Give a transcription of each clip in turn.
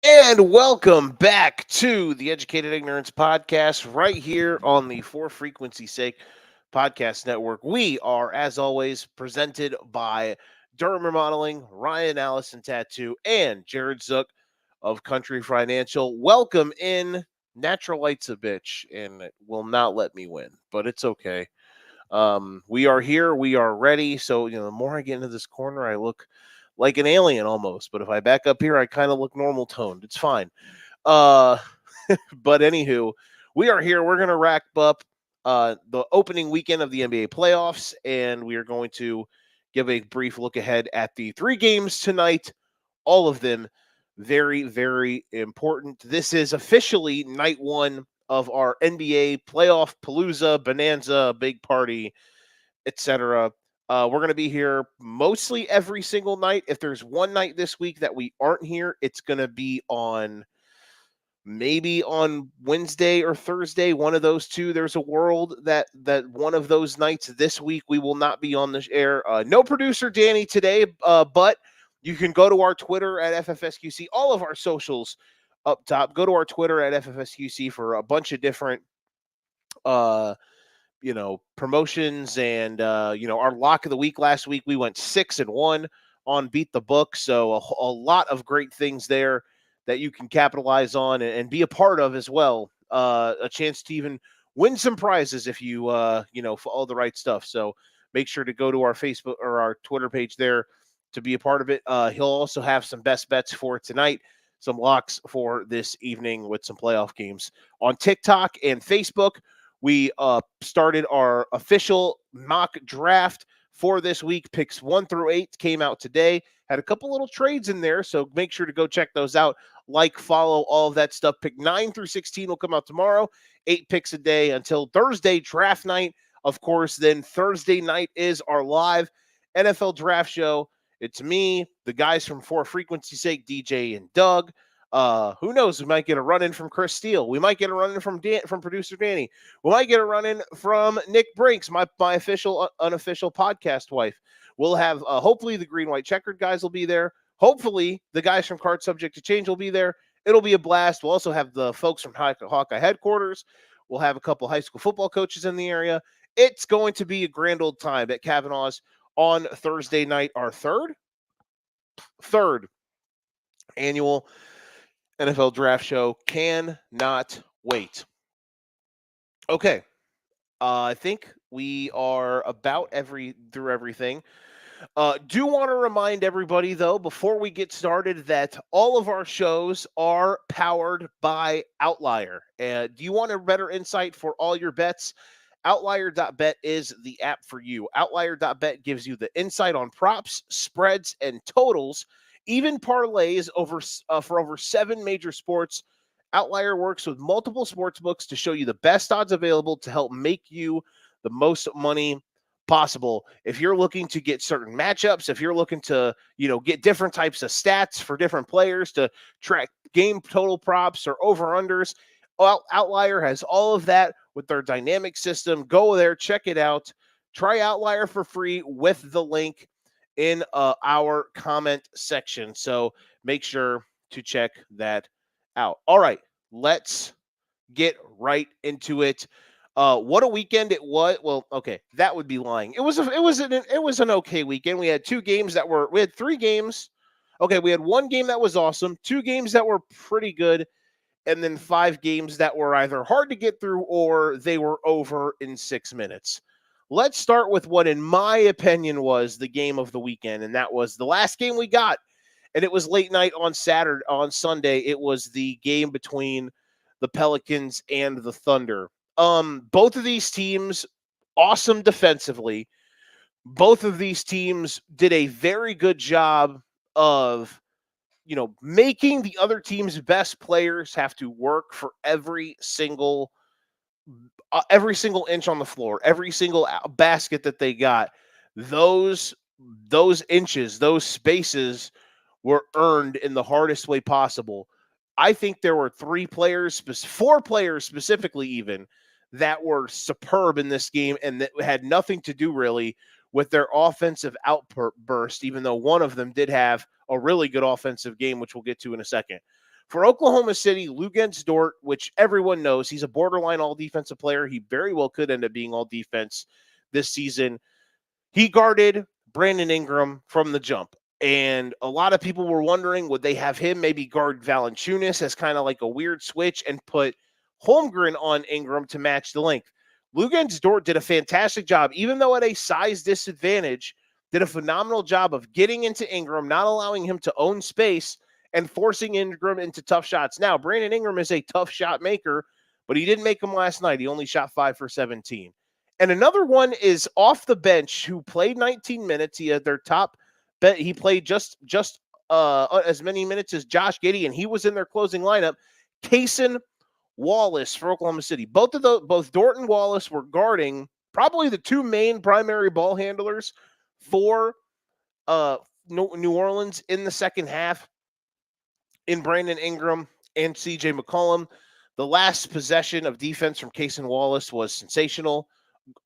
And welcome back to the Educated Ignorance Podcast, right here on the For Frequency Sake Podcast Network. We are, as always, presented by Durham Remodeling, Ryan Allison Tattoo, and Jared Zook of Country Financial. Welcome in. Natural Light's a bitch, and it will not let me win, but it's okay. We are here. We are ready. So, the more I get into this corner, I look like an alien almost. But if I back up here, I kind of look normal toned. It's fine. Uh, but anywho, we are here. We're going to rack up the opening weekend of the NBA playoffs, and we are going to give a brief look ahead at the three games tonight. All of them very, very important. This is officially night one of our NBA playoff palooza, bonanza, big party, etc. We're going to be here mostly every single night. If there's one night this week that we aren't here, it's going to be on maybe on Wednesday or Thursday, one of those two. There's a world that one of those nights this week we will not be on the air. No producer Danny today, but you can go to our Twitter at FFSQC, all of our socials up top. Go to our Twitter at FFSQC for a bunch of different uh promotions and our lock of the week last week. We went 6-1 on Beat the Book, so a lot of great things there that you can capitalize on and be a part of as well. A chance to even win some prizes if you follow the right stuff. So make sure to go to our Facebook or our Twitter page there to be a part of it. He'll also have some best bets for tonight, some locks for this evening with some playoff games on TikTok and Facebook. We started our official mock draft for this week. Picks 1 through 8 came out today. Had a couple little trades in there, so make sure to go check those out. Like, follow, all of that stuff. Pick 9 through 16 will come out tomorrow. 8 picks a day until Thursday draft night. Of course, then Thursday night is our live NFL draft show. It's me, the guys from For Frequency Sake, DJ and Doug. Who knows? We might get a run in from Chris Steele. We might get a run in from producer Danny. We might get a run in from Nick Brinks, my official unofficial podcast wife. We'll have hopefully the green white checkered guys will be there. Hopefully the guys from Card Subject to Change will be there. It'll be a blast. We'll also have the folks from Hawkeye headquarters. We'll have a couple high school football coaches in the area. It's going to be a grand old time at Kavanaugh's on Thursday night, our third annual NFL draft show. Cannot wait. Okay. I think we are about through everything. Do want to remind everybody, though, before we get started, that all of our shows are powered by Outlier. Do you want a better insight for all your bets? Outlier.bet is the app for you. Outlier.bet gives you the insight on props, spreads, and totals, even parlays for over 7 major sports. Outlier works with multiple sports books to show you the best odds available to help make you the most money possible. If you're looking to get certain matchups, if you're looking to, get different types of stats for different players to track game total props or over-unders, Outlier has all of that with their dynamic system. Go there, check it out. Try Outlier for free with the link in our comment section. So make sure to check that out. All right, let's get right into it. What a weekend it was. Well, okay, that would be lying. It was an okay weekend. We had we had 3 games. Okay, we had 1 game that was awesome, 2 games that were pretty good, and then 5 games that were either hard to get through or they were over in 6 minutes. Let's start with what, in my opinion, was the game of the weekend, and that was the last game we got. And it was late night on Sunday. It was the game between the Pelicans and the Thunder. Both of these teams, awesome defensively. Both of these teams did a very good job of, making the other team's best players have to work for every single inch on the floor, every single basket that they got. Those those inches, those spaces were earned in the hardest way possible. I think there were 4 players specifically, even that were superb in this game and that had nothing to do really with their offensive outburst, even though one of them did have a really good offensive game, which we'll get to in a second. For Oklahoma City, Luguentz Dort, which everyone knows, he's a borderline all-defensive player. He very well could end up being all-defense this season. He guarded Brandon Ingram from the jump. And a lot of people were wondering, would they have him maybe guard Valanciunas as kind of like a weird switch and put Holmgren on Ingram to match the length? Luguentz Dort did a fantastic job, even though at a size disadvantage, did a phenomenal job of getting into Ingram, not allowing him to own space and forcing Ingram into tough shots. Now, Brandon Ingram is a tough shot maker, but he didn't make them last night. He only shot 5 for 17. And another one is off the bench who played 19 minutes. He had their top bet. He played just as many minutes as Josh Giddey, and he was in their closing lineup. Cason Wallace for Oklahoma City. Both Dort and Wallace were guarding probably the two main primary ball handlers for New Orleans in the second half in Brandon Ingram and CJ McCollum. The last possession of defense from Cason Wallace was sensational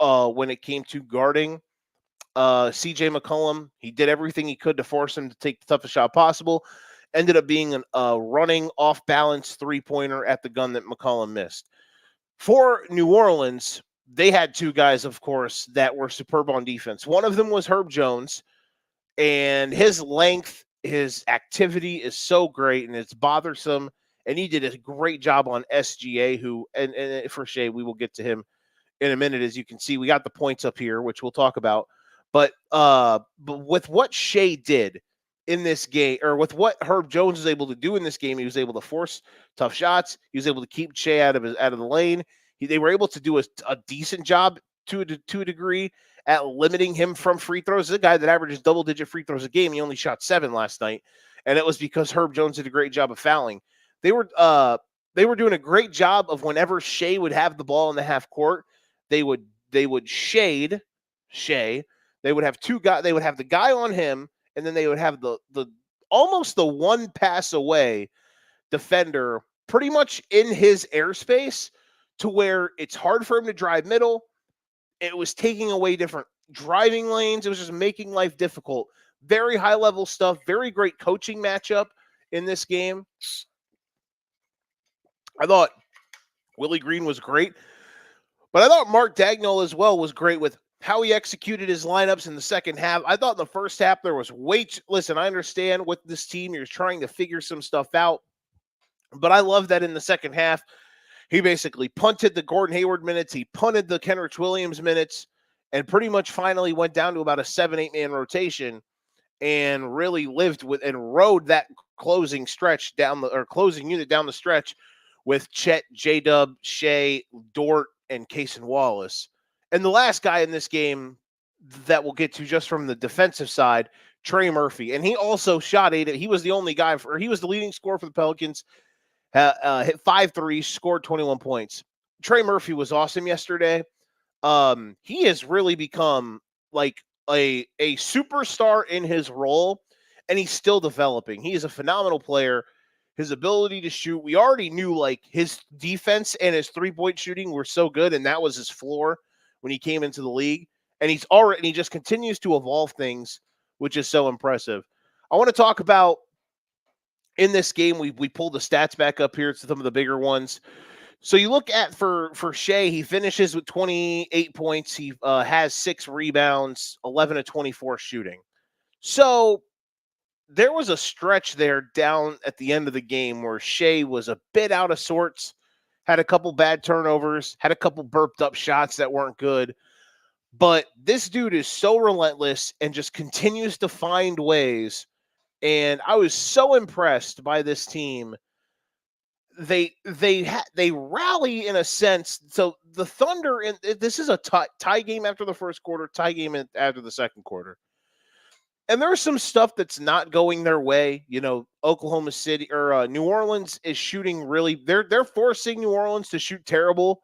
when it came to guarding CJ McCollum. He did everything he could to force him to take the toughest shot possible. Ended up being a running off-balance three-pointer at the gun that McCollum missed. For New Orleans, they had two guys, of course, that were superb on defense. One of them was Herb Jones, and his length, his activity is so great, and it's bothersome, and he did a great job on SGA, who, and for Shea, we will get to him in a minute. As you can see, we got the points up here, which we'll talk about. But with what Shea did in this game, or with what Herb Jones was able to do in this game, he was able to force tough shots. He was able to keep Shea out of the lane. They were able to do a decent job to a degree at limiting him from free throws. This is a guy that averages double-digit free throws a game. He only shot 7 last night, and it was because Herb Jones did a great job of fouling. They were doing a great job of whenever Shea would have the ball in the half court, they would shade Shea. They would have two guys. They would have the guy on him, and then they would have the almost the one pass away defender pretty much in his airspace to where it's hard for him to drive middle. It was taking away different driving lanes. It was just making life difficult. Very high-level stuff. Very great coaching matchup in this game. I thought Willie Green was great, but I thought Mark Dagnall as well was great with how he executed his lineups in the second half. I thought in the first half there was listen, I understand with this team, you're trying to figure some stuff out, but I love that in the second half, he basically punted the Gordon Hayward minutes. He punted the Kenrich Williams minutes and pretty much finally went down to about a 7-8 man rotation and really lived with and rode that closing unit down the stretch with Chet, J-Dub, Shea, Dort, and Cason Wallace. And the last guy in this game that we'll get to just from the defensive side, Trey Murphy. And he also shot 8. He was the only guy, he was the leading scorer for the Pelicans. Hit 5 threes, scored 21 points. Trey Murphy was awesome yesterday. He has really become like a superstar in his role, and he's still developing. He is a phenomenal player. His ability to shoot, we already knew like his defense and his three-point shooting were so good, and that was his floor when he came into the league. And he just continues to evolve things, which is so impressive. I want to talk about in this game, we pulled the stats back up here. It's some of the bigger ones. So you look at for Shea, he finishes with 28 points. He has 6 rebounds, 11 of 24 shooting. So there was a stretch there down at the end of the game where Shea was a bit out of sorts, had a couple bad turnovers, had a couple burped up shots that weren't good. But this dude is so relentless and just continues to find ways. And I was so impressed by this team. They rally in a sense. So the Thunder, and this is a tie game after the first quarter, tie game after the second quarter. And there's some stuff that's not going their way. You know, Oklahoma City or New Orleans is shooting really. They're forcing New Orleans to shoot terrible,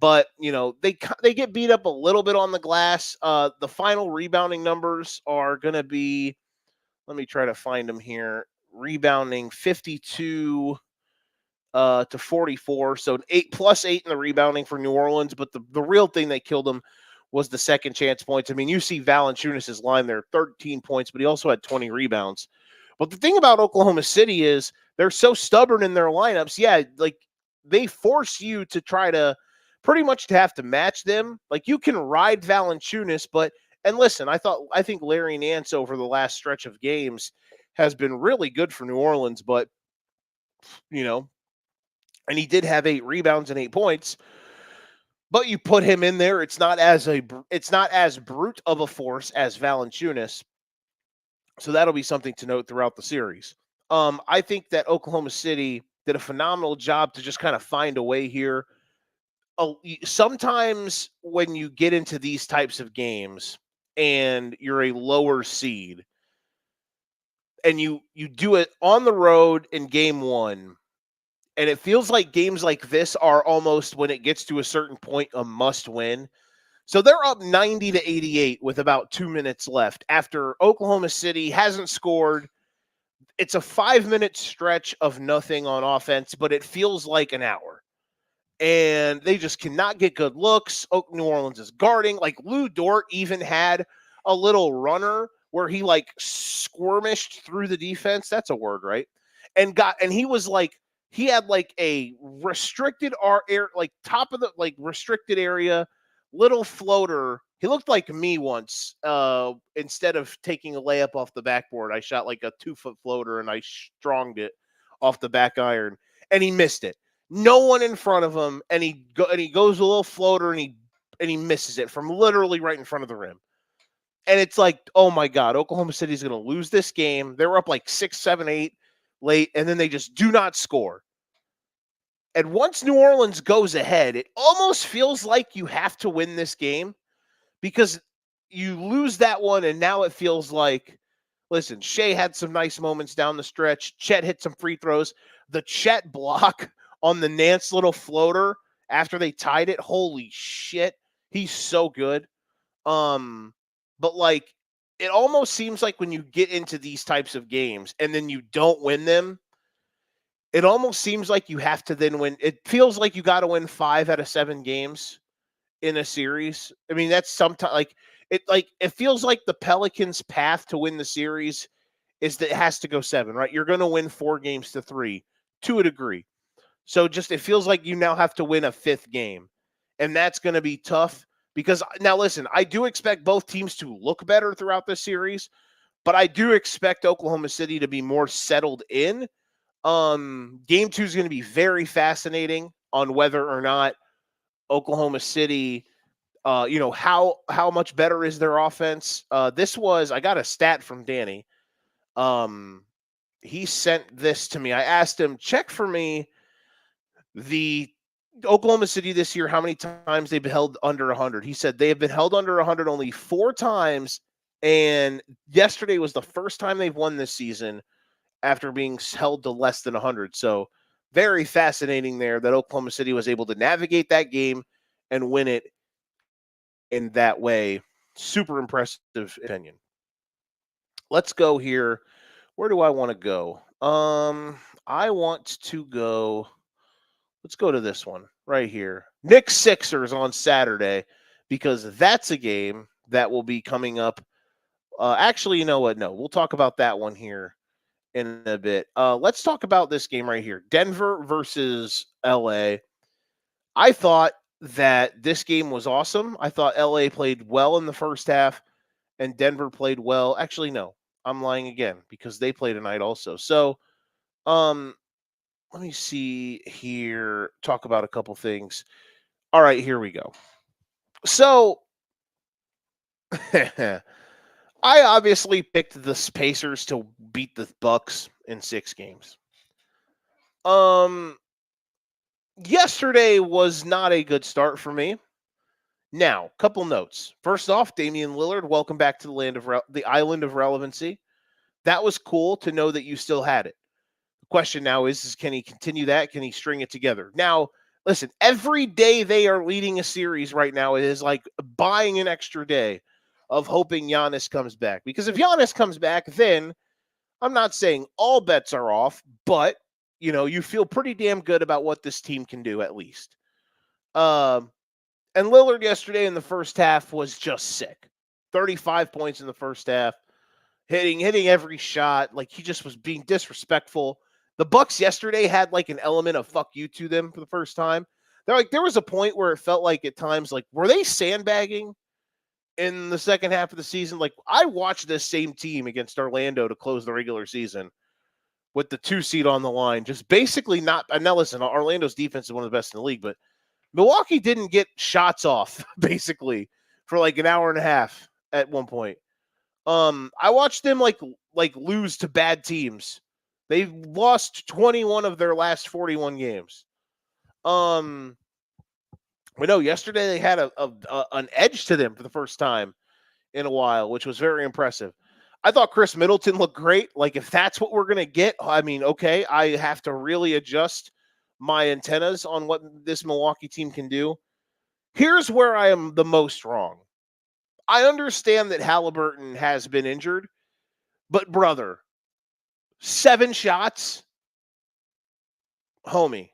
but you know they get beat up a little bit on the glass. The final rebounding numbers are going to be. Let me try to find them here. Rebounding 52 to 44. So 8+8 in the rebounding for New Orleans. But the real thing that killed them was the second chance points. I mean, you see Valanciunas' line there, 13 points, but he also had 20 rebounds. But the thing about Oklahoma City is they're so stubborn in their lineups. Yeah, like they force you to try to pretty much to have to match them. Like you can ride Valanciunas, but and listen, I think Larry Nance over the last stretch of games has been really good for New Orleans, but you know, and he did have 8 rebounds and 8 points. But you put him in there, it's not as brute of a force as Valanciunas. So that'll be something to note throughout the series. I think that Oklahoma City did a phenomenal job to just kind of find a way here. Sometimes when you get into these types of games and you're a lower seed and you do it on the road in game 1, and it feels like games like this are almost, when it gets to a certain point, a must win. So they're up 90-88 with about 2 minutes left after Oklahoma City hasn't scored. It's a 5-minute stretch of nothing on offense, but it feels like an hour. And they just cannot get good looks. New Orleans is guarding. Like Lou Dort even had a little runner where he like squirmished through the defense. That's a word, right? And he was like, he had like a restricted air, like top of the like restricted area, little floater. He looked like me once. Instead of taking a layup off the backboard, I shot like a 2-foot floater and I stronged it off the back iron, and he missed it. No one in front of him, and he goes a little floater and he misses it from literally right in front of the rim. And it's like, oh my God, Oklahoma City's going to lose this game. They were up like 6, 7, 8 late, and then they just do not score. And once New Orleans goes ahead, it almost feels like you have to win this game because you lose that one, and now it feels like, listen, Shea had some nice moments down the stretch. Chet hit some free throws. The Chet block on the Nance little floater after they tied it, holy shit, he's so good. But like, it almost seems like when you get into these types of games and then you don't win them, it almost seems like you have to then win. It feels like you got to win 5 out of 7 games in a series. I mean, that's sometimes like it feels like the Pelicans' path to win the series is that it has to go 7, right? You're going to win 4 games to 3 to a degree. So just it feels like you now have to win a 5th game. And that's going to be tough because now listen, I do expect both teams to look better throughout this series, but I do expect Oklahoma City to be more settled in. Game 2 is going to be very fascinating on whether or not Oklahoma City, how much better is their offense. I got a stat from Danny. He sent this to me. I asked him, check for me the Oklahoma City this year, how many times they've been held under 100. He said they have been held under 100 only 4 times, and yesterday was the first time they've won this season after being held to less than 100. So very fascinating there that Oklahoma City was able to navigate that game and win it in that way. Super impressive opinion. Let's go here. Where do I want to go? I want to go. Let's go to this one right here. Knicks Sixers on Saturday, because that's a game that will be coming up. Actually, you know what? No, we'll talk about that one here in a bit. Let's talk about this game right here. Denver versus LA. I thought that this game was awesome. I thought LA played well in the first half and Denver played well. Actually, no, I'm lying again because they played tonight also. So, let me see here, talk about a couple things. All right, here we go. So, I obviously picked the Pacers to beat the Bucks in 6 games. Yesterday was not a good start for me. Now, couple notes. First off, Damian Lillard, welcome back to the island of relevancy. That was cool to know that you still had it. The question now is can he continue that? Can he string it together? Now, listen, every day they are leading a series right now, it is like buying an extra day of hoping Giannis comes back. Because if Giannis comes back, then I'm not saying all bets are off, but you feel pretty damn good about what this team can do at least. And Lillard yesterday in the first half was just sick. 35 points in the first half, hitting every shot. Like he just was being disrespectful. The Bucks yesterday had like an element of fuck you to them for the first time. They're like, there was a point where it felt like at times, like, were they sandbagging in the second half of the season? Like, I watched this same team against Orlando to close the regular season with the 2 seed on the line, just basically not. And now listen, Orlando's defense is one of the best in the league, but Milwaukee didn't get shots off basically for like an hour and a half at one point. I watched them like lose to bad teams. They've lost 21 of their last 41 games. We know yesterday they had an edge to them for the first time in a while, which was very impressive. I thought Chris Middleton looked great. Like, if that's what we're going to get, I mean, okay, I have to really adjust my antennas on what this Milwaukee team can do. Here's where I am the most wrong. I understand that Halliburton has been injured, but brother, 7 shots, homie.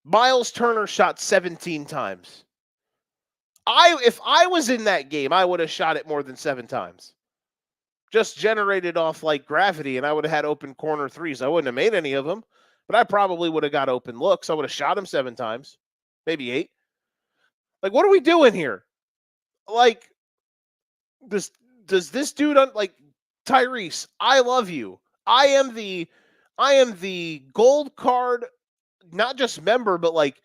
Miles Turner shot 17 times. If I was in that game, I would have shot it more than 7 times. Just generated off like gravity, and I would have had open corner threes. I wouldn't have made any of them, but I probably would have got open looks. I would have shot him 7 times, maybe 8. Like, what are we doing here? Like, does this dude like Tyrese? I love you. I am the gold card, not just member, but like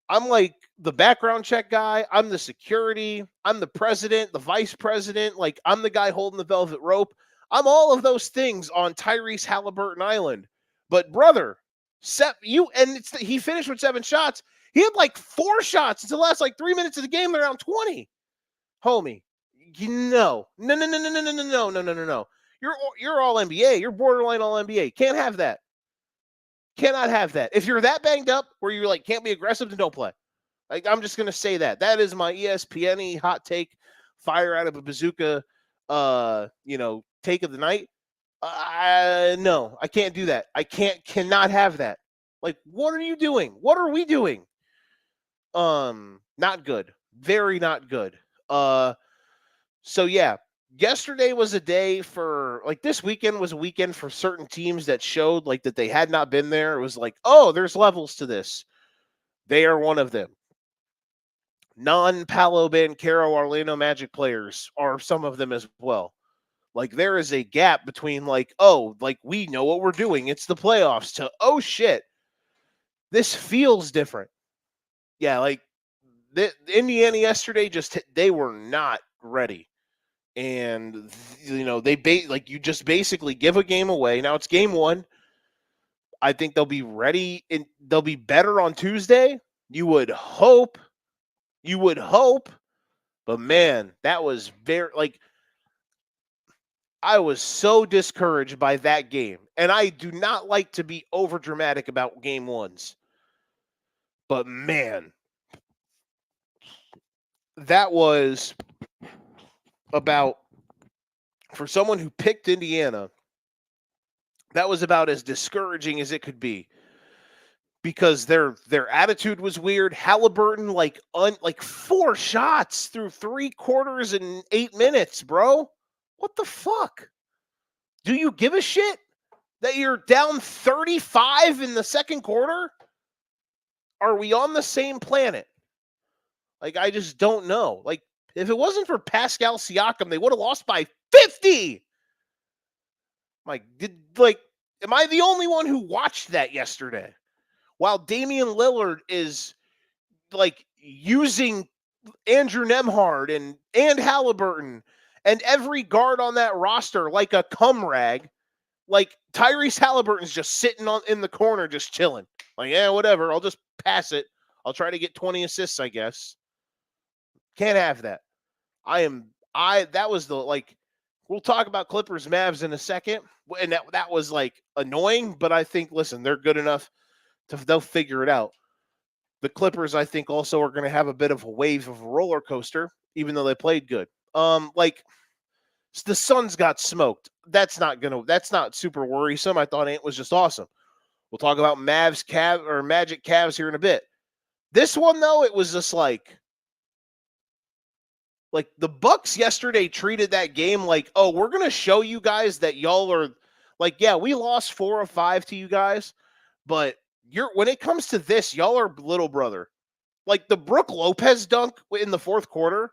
I'm like the background check guy. I'm the security. I'm the president, the vice president. Like, I'm the guy holding the velvet rope. I'm all of those things on Tyrese Halliburton Island. But brother, he finished with 7 shots. He had like 4 shots until the last like 3 minutes of the game. Around 20, homie. No. You're all NBA. You're borderline all NBA. Can't have that. Cannot have that. If you're that banged up where you're like can't be aggressive, then don't play. Like, I'm just gonna say that. That is my ESPN-y hot take, fire out of a bazooka, take of the night. No, I can't do that. Cannot have that. Like, what are you doing? What are we doing? Not good. Very not good. So yeah, yesterday was a day for like this weekend was a weekend for certain teams that showed like that they had not been there. It was like, oh, there's levels to this. They are one of them. Non-Paolo Banchero Orlando Magic players are some of them as well. Like, there is a gap between like, oh, like we know what we're doing. It's the playoffs to, oh shit, this feels different. Yeah, like Indiana yesterday, they were not ready. And, you just basically give a game away. Now it's game 1. I think they'll be ready and they'll be better on Tuesday. You would hope. But man, that was very, like, I was so discouraged by that game. And I do not like to be over dramatic about game 1s. But man, that was about, for someone who picked Indiana, that was about as discouraging as it could be, because their attitude was weird. Halliburton, like 4 shots through 3 quarters and 8 minutes, bro. What the fuck? Do you give a shit that you're down 35 in the second quarter? Are we on the same planet? Like, I just don't know. Like, if it wasn't for Pascal Siakam, they would have lost by 50. Am I the only one who watched that yesterday? While Damian Lillard is like using Andrew Nembhard and Halliburton and every guard on that roster like a cum rag, like Tyrese Halliburton's just sitting in the corner, just chilling. Like, yeah, whatever. I'll just pass it. I'll try to get 20 assists, I guess. Can't have that. That was we'll talk about Clippers Mavs in a second. And that was like annoying, but I think, listen, they're good enough they'll figure it out. The Clippers, I think, also are going to have a bit of a wave of a roller coaster, even though they played good. The Suns got smoked. That's not super worrisome. I thought Ant was just awesome. We'll talk about Magic Cavs here in a bit. This one, though, it was just like the Bucks yesterday treated that game like, oh, we're going to show you guys that y'all are Like, yeah, we lost 4 of 5 to you guys, but when it comes to this, y'all are little brother. Like the Brook Lopez dunk in the fourth quarter,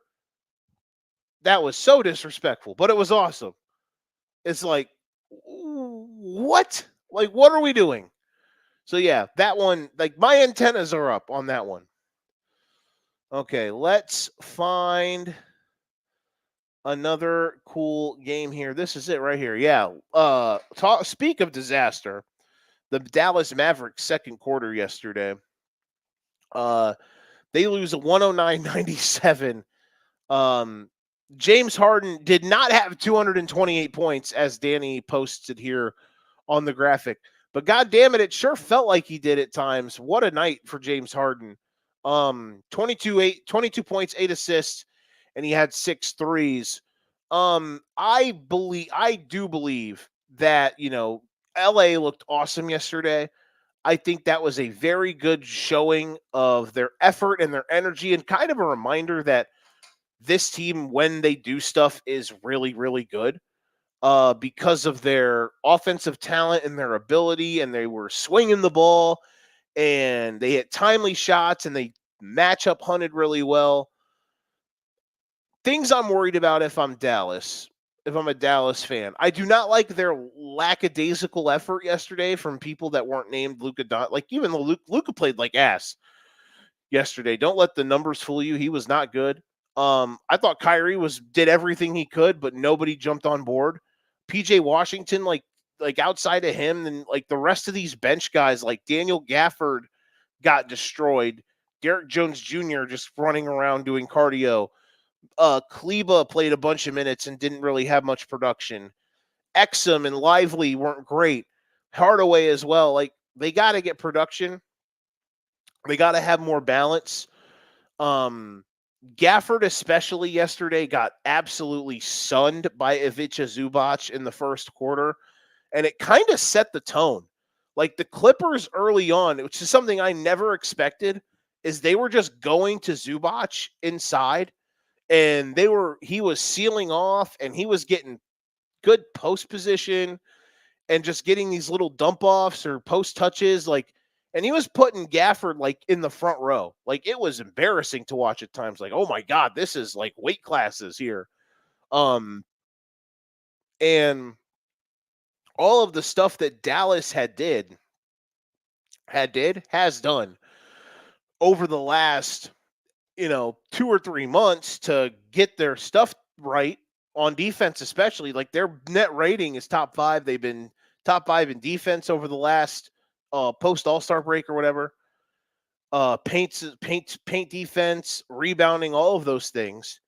that was so disrespectful, but it was awesome. It's like, what? Like, what are we doing? So yeah, that one, like my antennas are up on that one. Okay, let's find another cool game here. This is it right here. Yeah. Speak of disaster. The Dallas Mavericks second quarter yesterday. They lose a 109-97. James Harden did not have 228 points, as Danny posted here on the graphic. But God damn it, it sure felt like he did at times. What a night for James Harden. 22 points, 8 assists, and he had 6 threes. I do believe that, LA looked awesome yesterday. I think that was a very good showing of their effort and their energy, and kind of a reminder that this team, when they do stuff, is really, really good because of their offensive talent and their ability, and they were swinging the ball, and they hit timely shots, and they match up hunted really well. Things I'm worried about if I'm a Dallas fan. I do not like their lackadaisical effort yesterday from people that weren't named Luka Doncic. Like, even though Luka played like ass yesterday. Don't let the numbers fool you. He was not good. I thought Kyrie did everything he could, but nobody jumped on board. PJ Washington, like outside of him, and like the rest of these bench guys, like Daniel Gafford got destroyed. Derek Jones Jr. just running around doing cardio. Kleba played a bunch of minutes and didn't really have much production. Exum and Lively weren't great. Hardaway as well. Like, they got to get production. They got to have more balance. Gafford, especially yesterday, got absolutely sunned by Ivica Zubac in the first quarter, and it kind of set the tone. Like the Clippers early on, which is something I never expected, is they were just going to Zubac inside, and he was sealing off, and he was getting good post position and just getting these little dump offs or post touches, and he was putting Gafford like in the front row. Like, it was embarrassing to watch at times. Like, oh my God, this is like weight classes here. And all of the stuff that Dallas has done over the last, 2 or 3 months to get their stuff right on defense, especially. Like, their net rating is top 5. They've been top 5 in defense over the last post All-Star break or whatever. Paint defense, rebounding, all of those things.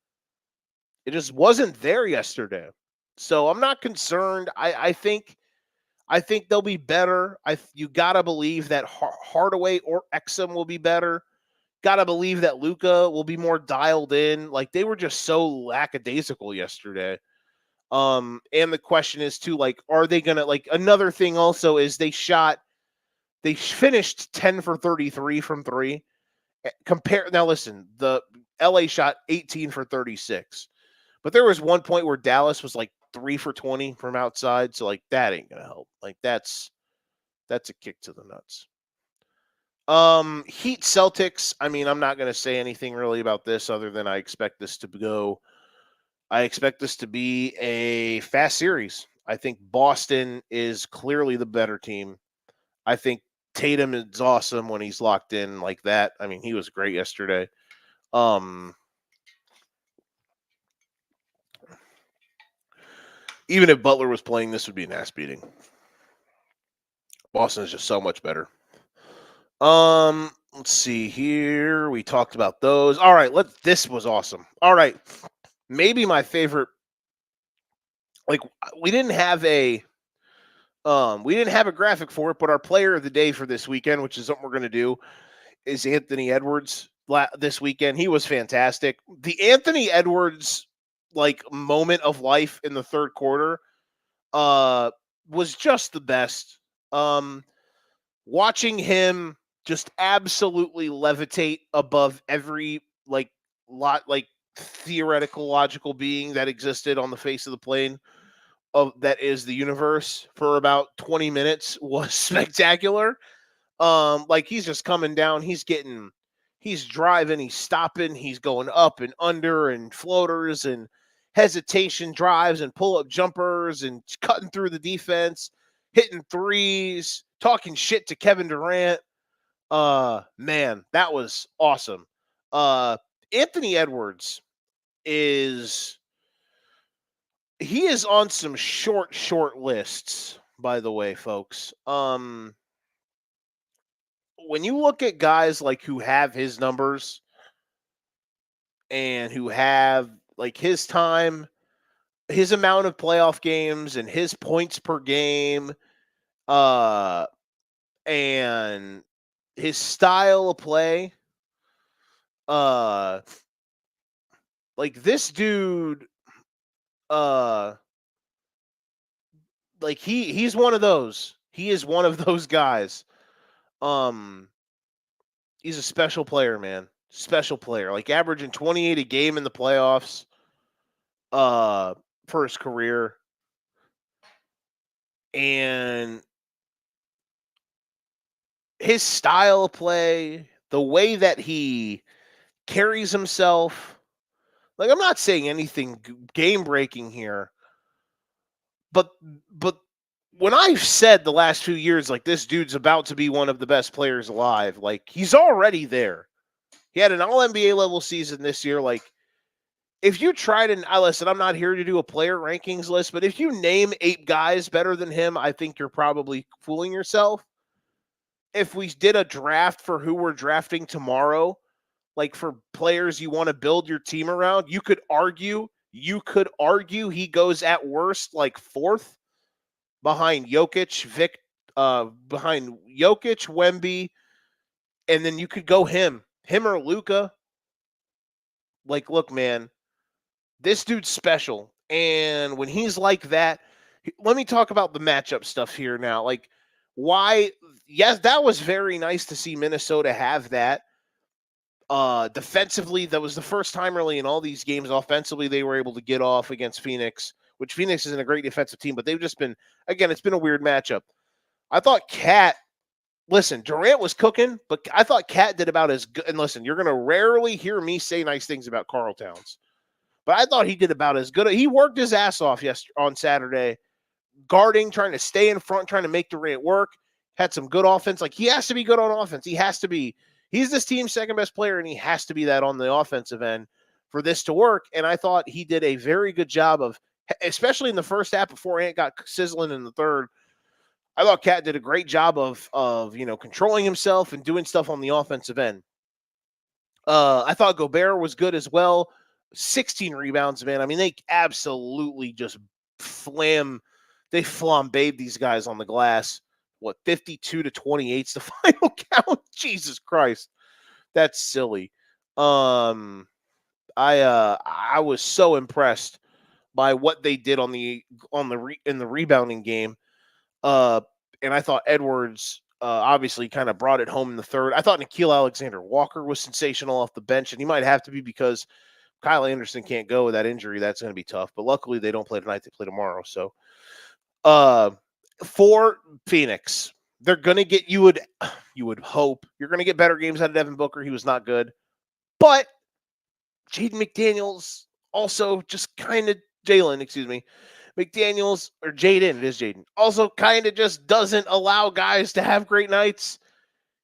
It just wasn't there yesterday. So I'm not concerned. I think they'll be better. You gotta believe that Hardaway or Exum will be better. Gotta believe that Luka will be more dialed in. Like, they were just so lackadaisical yesterday. And the question is too, like, are they gonna, like, another thing also is they finished 10 for 33 from 3. Now listen, the LA shot 18 for 36. But there was one point where Dallas was like 3 for 20 from outside, so like that ain't going to help. Like, that's a kick to the nuts. Heat Celtics, I mean, I'm not going to say anything really about this other than I expect this to be a fast series. I think Boston is clearly the better team. I think Tatum is awesome when he's locked in like that. I mean, he was great yesterday. Even if Butler was playing, this would be an ass beating. Boston is just so much better. Let's see here. We talked about those. All right, this was awesome. All right. Maybe my favorite. Like, we didn't have a graphic for it, but our player of the day for this weekend, which is something we're going to do, is Anthony Edwards this weekend. He was fantastic. The Anthony Edwards moment of life in the third quarter was just the best. Watching him just absolutely levitate above every theoretical logical being that existed on the face of the plane that is the universe for about 20 minutes was spectacular. Like he's just coming down, he's driving, he's stopping, he's going up and under and floaters and hesitation drives and pull up jumpers and cutting through the defense, hitting threes, talking shit to Kevin Durant. Man, that was awesome. Anthony Edwards is he is on some short lists, by the way, folks. When you look at guys like who have his numbers and who have like his time, his amount of playoff games and his points per game, uh, and his style of play, uh, like this dude, uh, like he's one of those. He is one of those guys. Um, he's a special player, man. Special player, like averaging 28 a game in the playoffs. For his career, and his style of play, the way that he carries himself. Like I'm not saying anything game breaking here, but when I've said the last few years, like this dude's about to be one of the best players alive, like he's already there. He had an All NBA level season this year. Like if you tried and I listen, I'm not here to do a player rankings list, but if you name 8 guys better than him, I think you're probably fooling yourself. If we did a draft for who we're drafting tomorrow, like for players you want to build your team around, you could argue he goes at worst like 4th behind Jokic, behind Jokic, Wemby, and then you could go him or Luka. Like, look, man, this dude's special. And when he's like that, let me talk about the matchup stuff here now. Like, why? Yes, that was very nice to see Minnesota have that. Defensively, that was the first time really in all these games. Offensively, they were able to get off against Phoenix, which Phoenix isn't a great defensive team, but they've just been, again, it's been a weird matchup. I thought listen, Durant was cooking, but I thought Cat did about as good. And listen, you're going to rarely hear me say nice things about Karl Towns, but I thought he did about as good. He worked his ass off on Saturday, guarding, trying to stay in front, trying to make Durant work. Had some good offense. Like he has to be good on offense. He has to be. He's this team's second best player, and he has to be that on the offensive end for this to work. And I thought he did a very good job of, especially in the first half before Ant got sizzling in the third. I thought Cat did a great job of controlling himself and doing stuff on the offensive end. I thought Gobert was good as well. 16 rebounds, man. I mean, they absolutely just flambéed these guys on the glass. What, 52-28 is the final count? Jesus Christ. That's silly. I was so impressed by what they did in the rebounding game. And I thought Edwards obviously kind of brought it home in the third. I thought Nickeil Alexander-Walker was sensational off the bench, and he might have to be because Kyle Anderson can't go with that injury. That's going to be tough. But luckily, they don't play tonight. They play tomorrow. So, for Phoenix, they're going to get you would hope you're going to get better games out of Devin Booker. He was not good, but Jaden McDaniels also just kind of McDaniels or Jaden. It is Jaden. Also, kind of just doesn't allow guys to have great nights.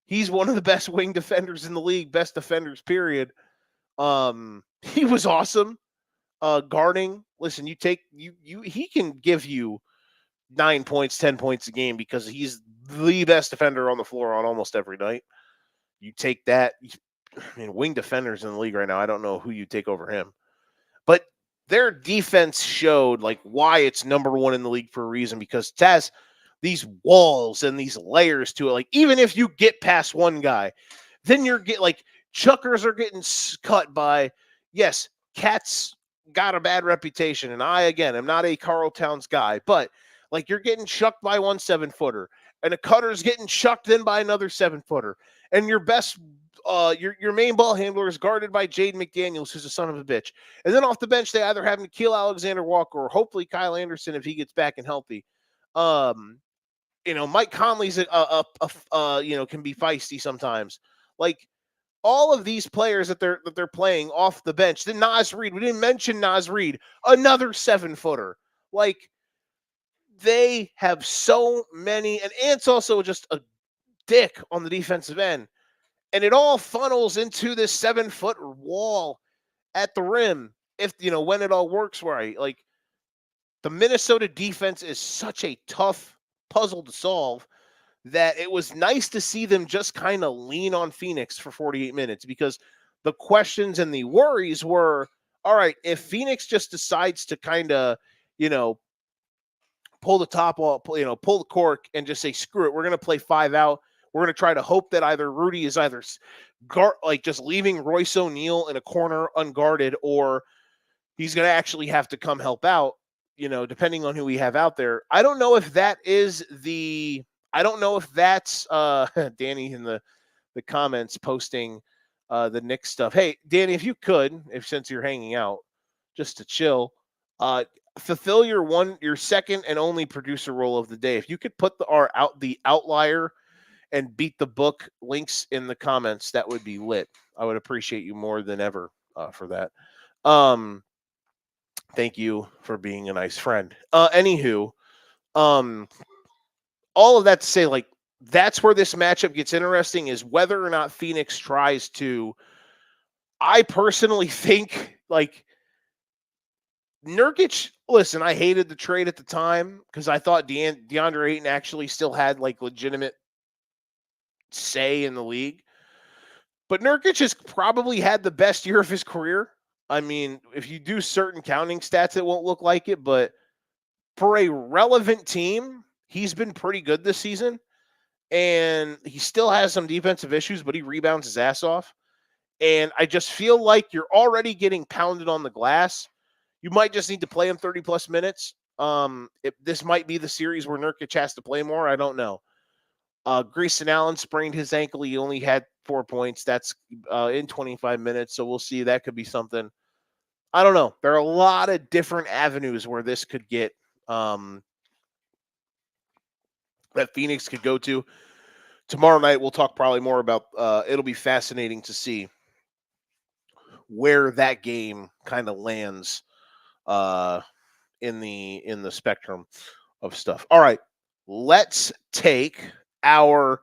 He's one of the best wing defenders in the league, best defenders, period. He was awesome. Guarding. Listen, he can give you 9 points, 10 points a game because he's the best defender on the floor on almost every night. You take that. I mean, wing defenders in the league right now, I don't know who you take over him. But their defense showed like why it's number 1 in the league for a reason, because it has these walls and these layers to it. Like even if you get past one guy, then you're chuckers are getting cut by, yes, Cat's got a bad reputation. And I, again, am not a Karl Towns guy, but like you're getting chucked by one 7-footer and a cutter's getting chucked then by another 7-footer. And your best your main ball handler is guarded by Jaden McDaniels, who's a son of a bitch. And then off the bench, they either have Nickeil Alexander-Walker or hopefully Kyle Anderson if he gets back and healthy. Mike Conley's can be feisty sometimes. Like all of these players that they're playing off the bench. Then Naz Reid, we didn't mention Naz Reid, another 7-footer. Like they have so many, and Ant's also just a dick on the defensive end. And it all funnels into this 7-foot wall at the rim. When it all works right, like the Minnesota defense is such a tough puzzle to solve that it was nice to see them just kind of lean on Phoenix for 48 minutes, because the questions and the worries were, all right, if Phoenix just decides to kind of, pull the top off, pull the cork and just say, screw it, we're going to play 5 out. We're going to try to hope that either Rudy is either just leaving Royce O'Neal in a corner unguarded, or he's going to actually have to come help out, depending on who we have out there. I don't know if that's Danny in the comments posting the Knicks stuff. Hey, Danny, if you could, since you're hanging out, just to chill, fulfill your second and only producer role of the day. If you could put the outlier and beat the book links in the comments, that would be lit. I would appreciate you more than ever for that. Thank you for being a nice friend. Anywho, all of that to say, like, that's where this matchup gets interesting, is whether or not Phoenix tries to. I personally think, like, Nurkic, listen, I hated the trade at the time because I thought DeAndre Ayton actually still had, like, legitimate say in the league. But Nurkic has probably had the best year of his career. I mean, if you do certain counting stats, it won't look like it, but for a relevant team, he's been pretty good this season. And he still has some defensive issues, but he rebounds his ass off. And I just feel like you're already getting pounded on the glass. You might just need to play him 30-plus minutes. This might be the series where Nurkic has to play more. I don't know. Grayson Allen sprained his ankle. He only had 4 points. That's in 25 minutes, so we'll see. That could be something. I don't know. There are a lot of different avenues where this could get that Phoenix could go to. Tomorrow night, we'll talk probably more about it'll be fascinating to see where that game kind of lands in the spectrum of stuff. All right, let's take a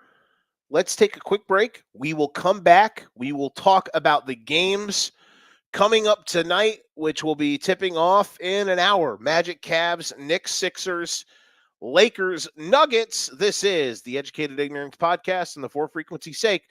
quick break. We will come back. We will talk about the games coming up tonight, which will be tipping off in an hour. Magic, Cavs, Knicks, Sixers, Lakers, Nuggets. This is the Educated Ignorance Podcast and the For Frequency's Sake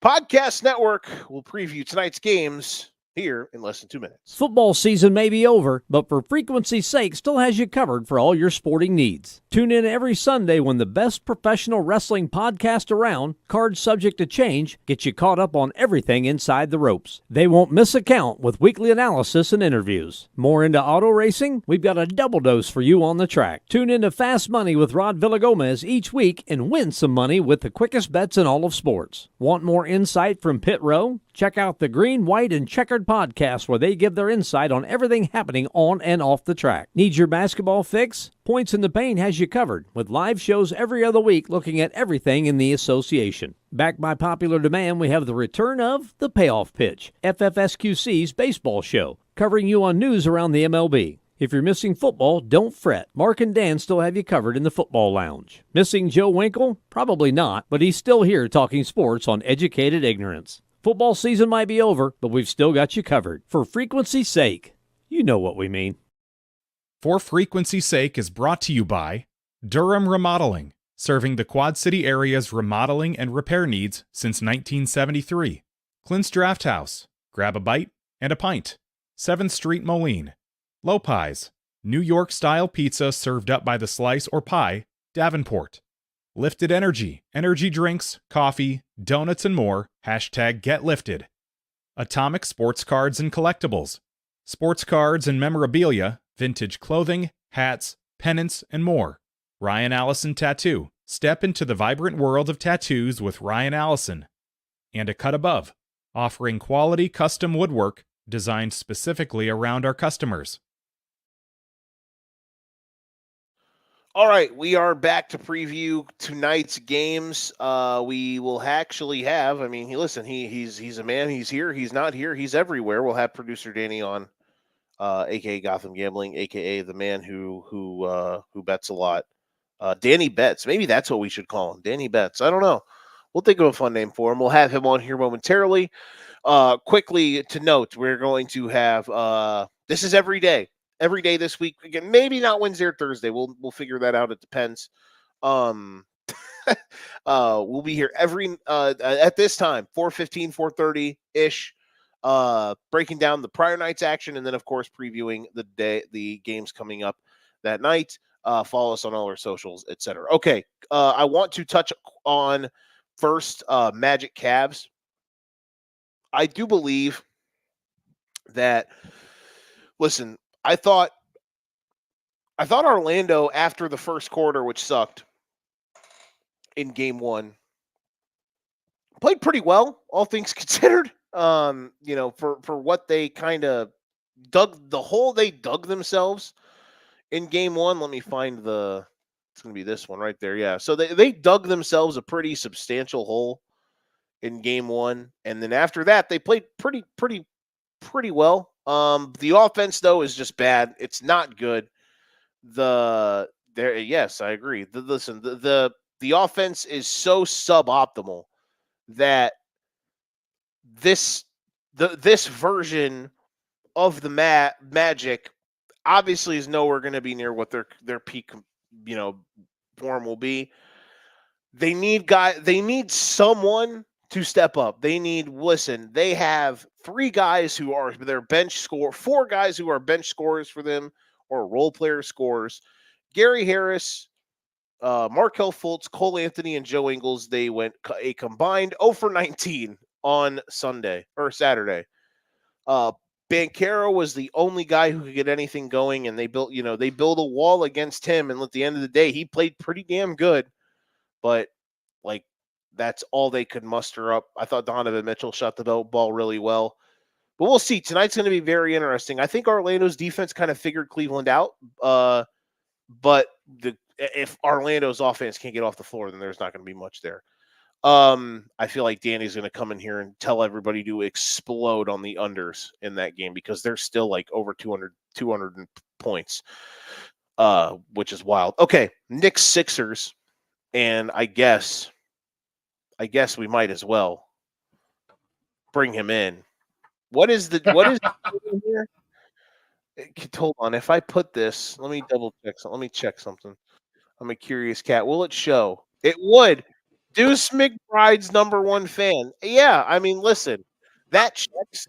Podcast Network. Will preview tonight's games here in less than 2 minutes. Football season may be over, but For Frequency's Sake still has you covered for all your sporting needs. Tune in every Sunday when the best professional wrestling podcast around, Cards Subject to Change, gets you caught up on everything inside the ropes. They won't miss a count with weekly analysis and interviews. More into auto racing? We've got a double dose for you on the track. Tune in to Fast Money with Rod Villagomez each week and win some money with the quickest bets in all of sports. Want more insight from Pit Row? Check out the Green, White, and Checkered podcast where they give their insight on everything happening on and off the track. Need your basketball fix? Points in the Paint has you covered with live shows every other week looking at everything in the association. Backed by popular demand, we have the return of The Payoff Pitch, FFSQC's baseball show, covering you on news around the MLB. If you're missing football, don't fret. Mark and Dan still have you covered in the football lounge. Missing Joe Winkle? Probably not, but he's still here talking sports on Educated Ignorance. Football season might be over, but we've still got you covered. For frequency's sake, you know what we mean. For Frequency's Sake is brought to you by Durham Remodeling, serving the Quad City area's remodeling and repair needs since 1973. Clint's Draft House, grab a bite and a pint. 7th Street Moline. Lopez, New York-style pizza served up by the slice or pie, Davenport. Lifted Energy, energy drinks, coffee, donuts, and more. #GetLifted. Atomic Sports Cards and Collectibles. Sports cards and memorabilia, vintage clothing, hats, pennants, and more. Ryan Allison Tattoo. Step into the vibrant world of tattoos with Ryan Allison. and a cut above, offering quality custom woodwork designed specifically around our customers. All right, we are back to preview tonight's games. We will actually have. I mean, he's a man. He's here. He's not here. He's everywhere. We'll have producer Danny on, aka Gotham Gambling, aka the man who bets a lot. Danny Betts. Maybe that's what we should call him. Danny Betts. I don't know. We'll think of a fun name for him. We'll have him on here momentarily. Quickly to note, we're going to have this is every day this week. Again, maybe not Wednesday or Thursday. We'll figure that out. It depends. We'll be here every at this time, 4:15, 4:30 ish, breaking down the prior night's action, and then of course previewing the games coming up that night. Follow us on all our socials, etc. Okay, I want to touch on first Magic Cavs. I do believe that. Listen, I thought Orlando after the first quarter, which sucked in game one, played pretty well, all things considered. For what they kind of dug themselves in game one. Let me find it's going to be this one right there. Yeah. So they dug themselves a pretty substantial hole in game one. And then after that, they played pretty well. The offense though is just bad. It's not good. Yes, I agree. The offense is so suboptimal that this version of the Magic obviously is nowhere going to be near what their peak, form will be. They need someone to step up. They have 3 guys who are their bench score, 4 guys who are bench scorers for them or role player scorers. Gary Harris, Markelle Fultz, Cole Anthony, and Joe Ingles. They went a combined 0 for 19 on Saturday. Banchero was the only guy who could get anything going, and they built a wall against him. And at the end of the day, he played pretty damn good, but that's all they could muster up. I thought Donovan Mitchell shot the ball really well, but we'll see. Tonight's going to be very interesting. I think Orlando's defense kind of figured Cleveland out, but if Orlando's offense can't get off the floor, then there's not going to be much there. I feel like Danny's going to come in here and tell everybody to explode on the unders in that game because they're still over 200 points, which is wild. Okay, Knicks Sixers, and I guess we might as well bring him in. What is here? Hold on. If I put this, let me double check. Let me check something. I'm a curious cat. Will it show? It would. Deuce McBride's #1 fan. Yeah, I mean, listen, that checks.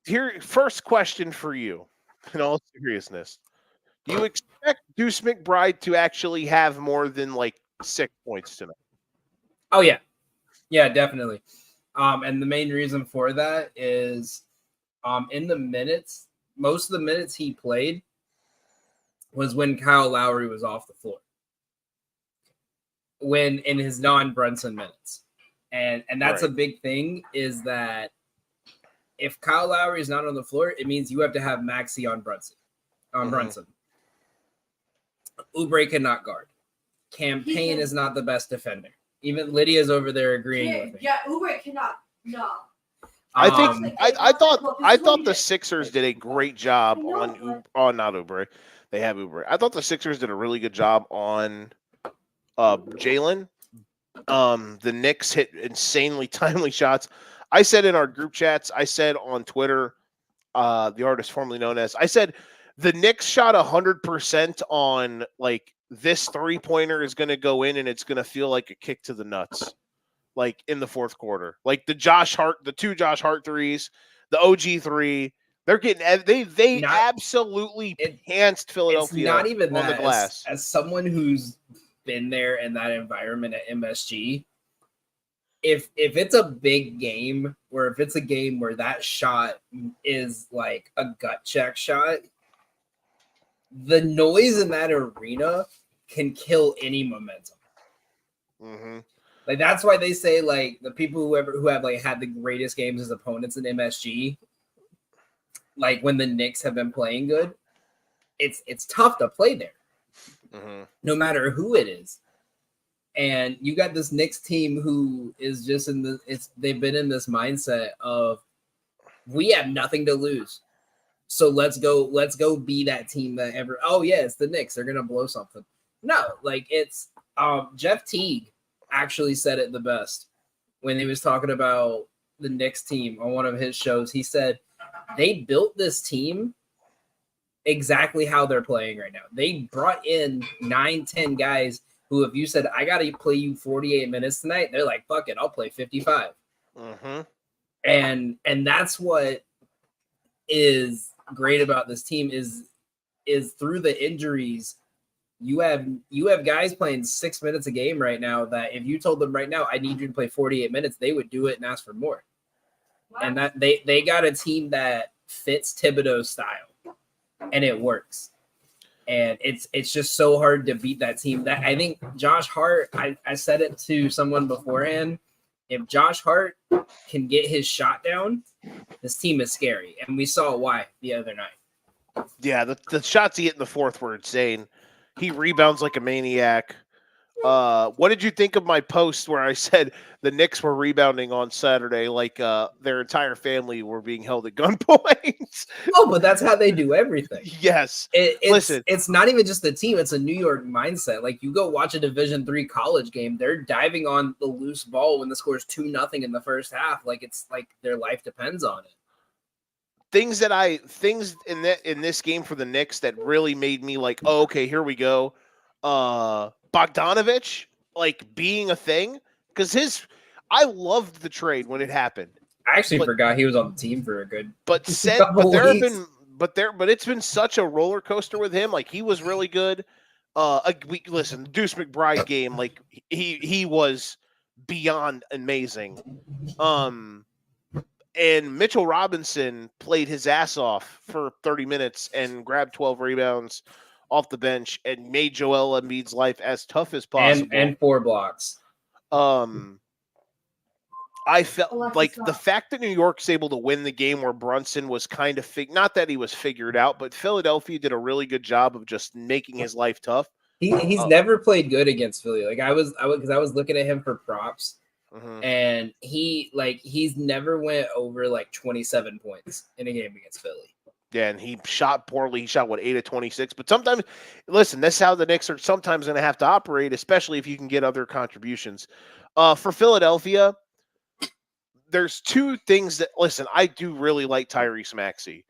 Here, first question for you, in all seriousness. Do you expect Deuce McBride to actually have more than 6 points tonight? Oh, yeah. Yeah, definitely. And the main reason for that is in the minutes, most of the minutes he played was when Kyle Lowry was off the floor. When in his non-Brunson minutes. And that's right. A big thing is that if Kyle Lowry is not on the floor, it means you have to have Maxey on Brunson. Brunson. Oubre cannot guard. Campaign is not the best defender. Even Lydia's over there agreeing with me. Yeah, Oubre cannot. No. I thought the Sixers did a great job on not Oubre. They have Oubre. I thought the Sixers did a really good job on Jalen. The Knicks hit insanely timely shots. I said in our group chats, I said on Twitter, the artist formerly known as, I said the Knicks shot 100% on this 3-pointer is going to go in and it's going to feel like a kick to the nuts, in the fourth quarter. The 2 Josh Hart threes, the OG 3. They're getting they absolutely pantsed Philadelphia. It's not even on that. The glass. As someone who's been there in that environment at MSG, if it's a big game, or if it's a game where that shot is a gut check shot, the noise in that arena can kill any momentum. Mm-hmm. Like that's why they say like the people who have like had the greatest games as opponents in MSG, like when the Knicks have been playing good, it's tough to play there, no matter who it is. And you got this Knicks team who is just they've been in this mindset of we have nothing to lose. So let's go be that team that it's the Knicks, they're gonna blow something. No, like it's Jeff Teague actually said it the best when he was talking about the Knicks team on one of his shows. He said they built this team exactly how they're playing right now. They brought in 9-10 guys who, if you said, I got to play you 48 minutes tonight, they're like, fuck it, I'll play 55. And that's what is great about this team is through the injuries, you have guys playing 6 minutes a game right now that if you told them right now, I need you to play 48 minutes, they would do it and ask for more. Wow. And that they got a team that fits Thibodeau's style and it works. And it's just so hard to beat that team. That I think Josh Hart, I said it to someone beforehand. If Josh Hart can get his shot down, this team is scary. And we saw why the other night. Yeah, the shots he hit in the fourth were insane. He rebounds like a maniac. What did you think of my post where I said the Knicks were rebounding on Saturday like their entire family were being held at gunpoint? Oh, but that's how they do everything. Yes. Listen, it's not even just the team. It's a New York mindset. Like you go watch a Division III college game, they're diving on the loose ball when the score is 2-0 in the first half. Like it's like their life depends on it. Things in this game for the Knicks that really made me like, oh, okay, here we go. Bogdanovich like being a thing because I loved the trade when it happened. I actually forgot he was on the team for a good. But it's been such a roller coaster with him. Like he was really good. Listen, Deuce McBride game, like he was beyond amazing. And Mitchell Robinson played his ass off for 30 minutes and grabbed 12 rebounds off the bench and made Joel Embiid's life as tough as possible. And 4 blocks. I felt like the fact that New York's able to win the game where Brunson was kind of not that he was figured out, but Philadelphia did a really good job of just making his life tough. He's never played good against Philly. Like I was looking at him for props. And he's never went over like 27 points in a game against Philly. Yeah, and he shot poorly. He shot 8 of 26. But sometimes, listen, that's how the Knicks are sometimes going to have to operate, especially if you can get other contributions. For Philadelphia, there's 2 things that listen. I do really like Tyrese Maxey.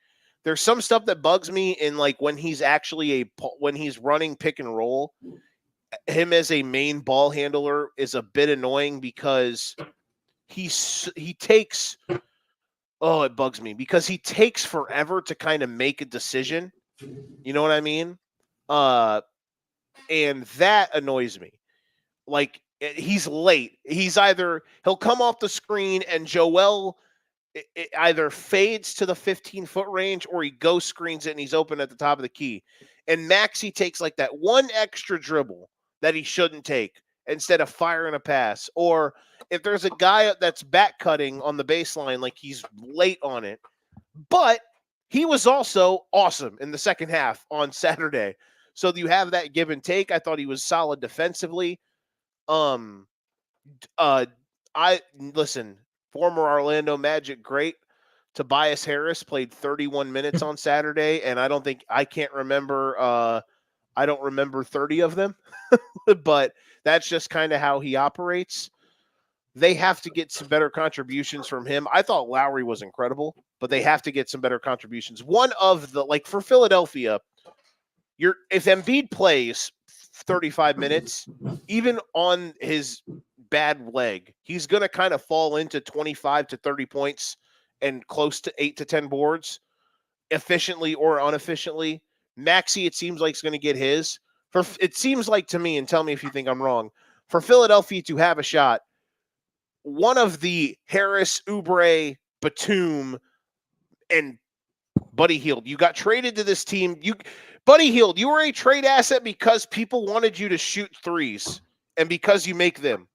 There's some stuff that bugs me in like when he's actually when he's running pick and roll. Him as a main ball handler is a bit annoying because he takes it bugs me because he takes forever to kind of make a decision. You know what I mean? And that annoys me. Like he's late. He'll come off the screen and Joel it either fades to the 15-foot range or he ghost screens it and he's open at the top of the key. And Maxey takes like that one extra dribble that he shouldn't take instead of firing a pass. Or if there's a guy that's back cutting on the baseline, like he's late on it. But he was also awesome in the second half on Saturday. So you have that give and take. I thought he was solid defensively. Former Orlando Magic great. Tobias Harris played 31 minutes on Saturday, and I don't remember 30 of them, but that's just kind of how he operates. They have to get some better contributions from him. I thought Lowry was incredible, but they have to get some better contributions. One of the, like for Philadelphia, if Embiid plays 35 minutes, even on his bad leg, he's going to kind of fall into 25 to 30 points and close to 8 to 10 boards efficiently or inefficiently. Maxey, it seems like, is going to get his. It seems like to me, and tell me if you think I'm wrong, for Philadelphia to have a shot, one of the Harris, Oubre, Batum, and Buddy Hield. You got traded to this team. Buddy Hield, you were a trade asset because people wanted you to shoot threes and because you make them.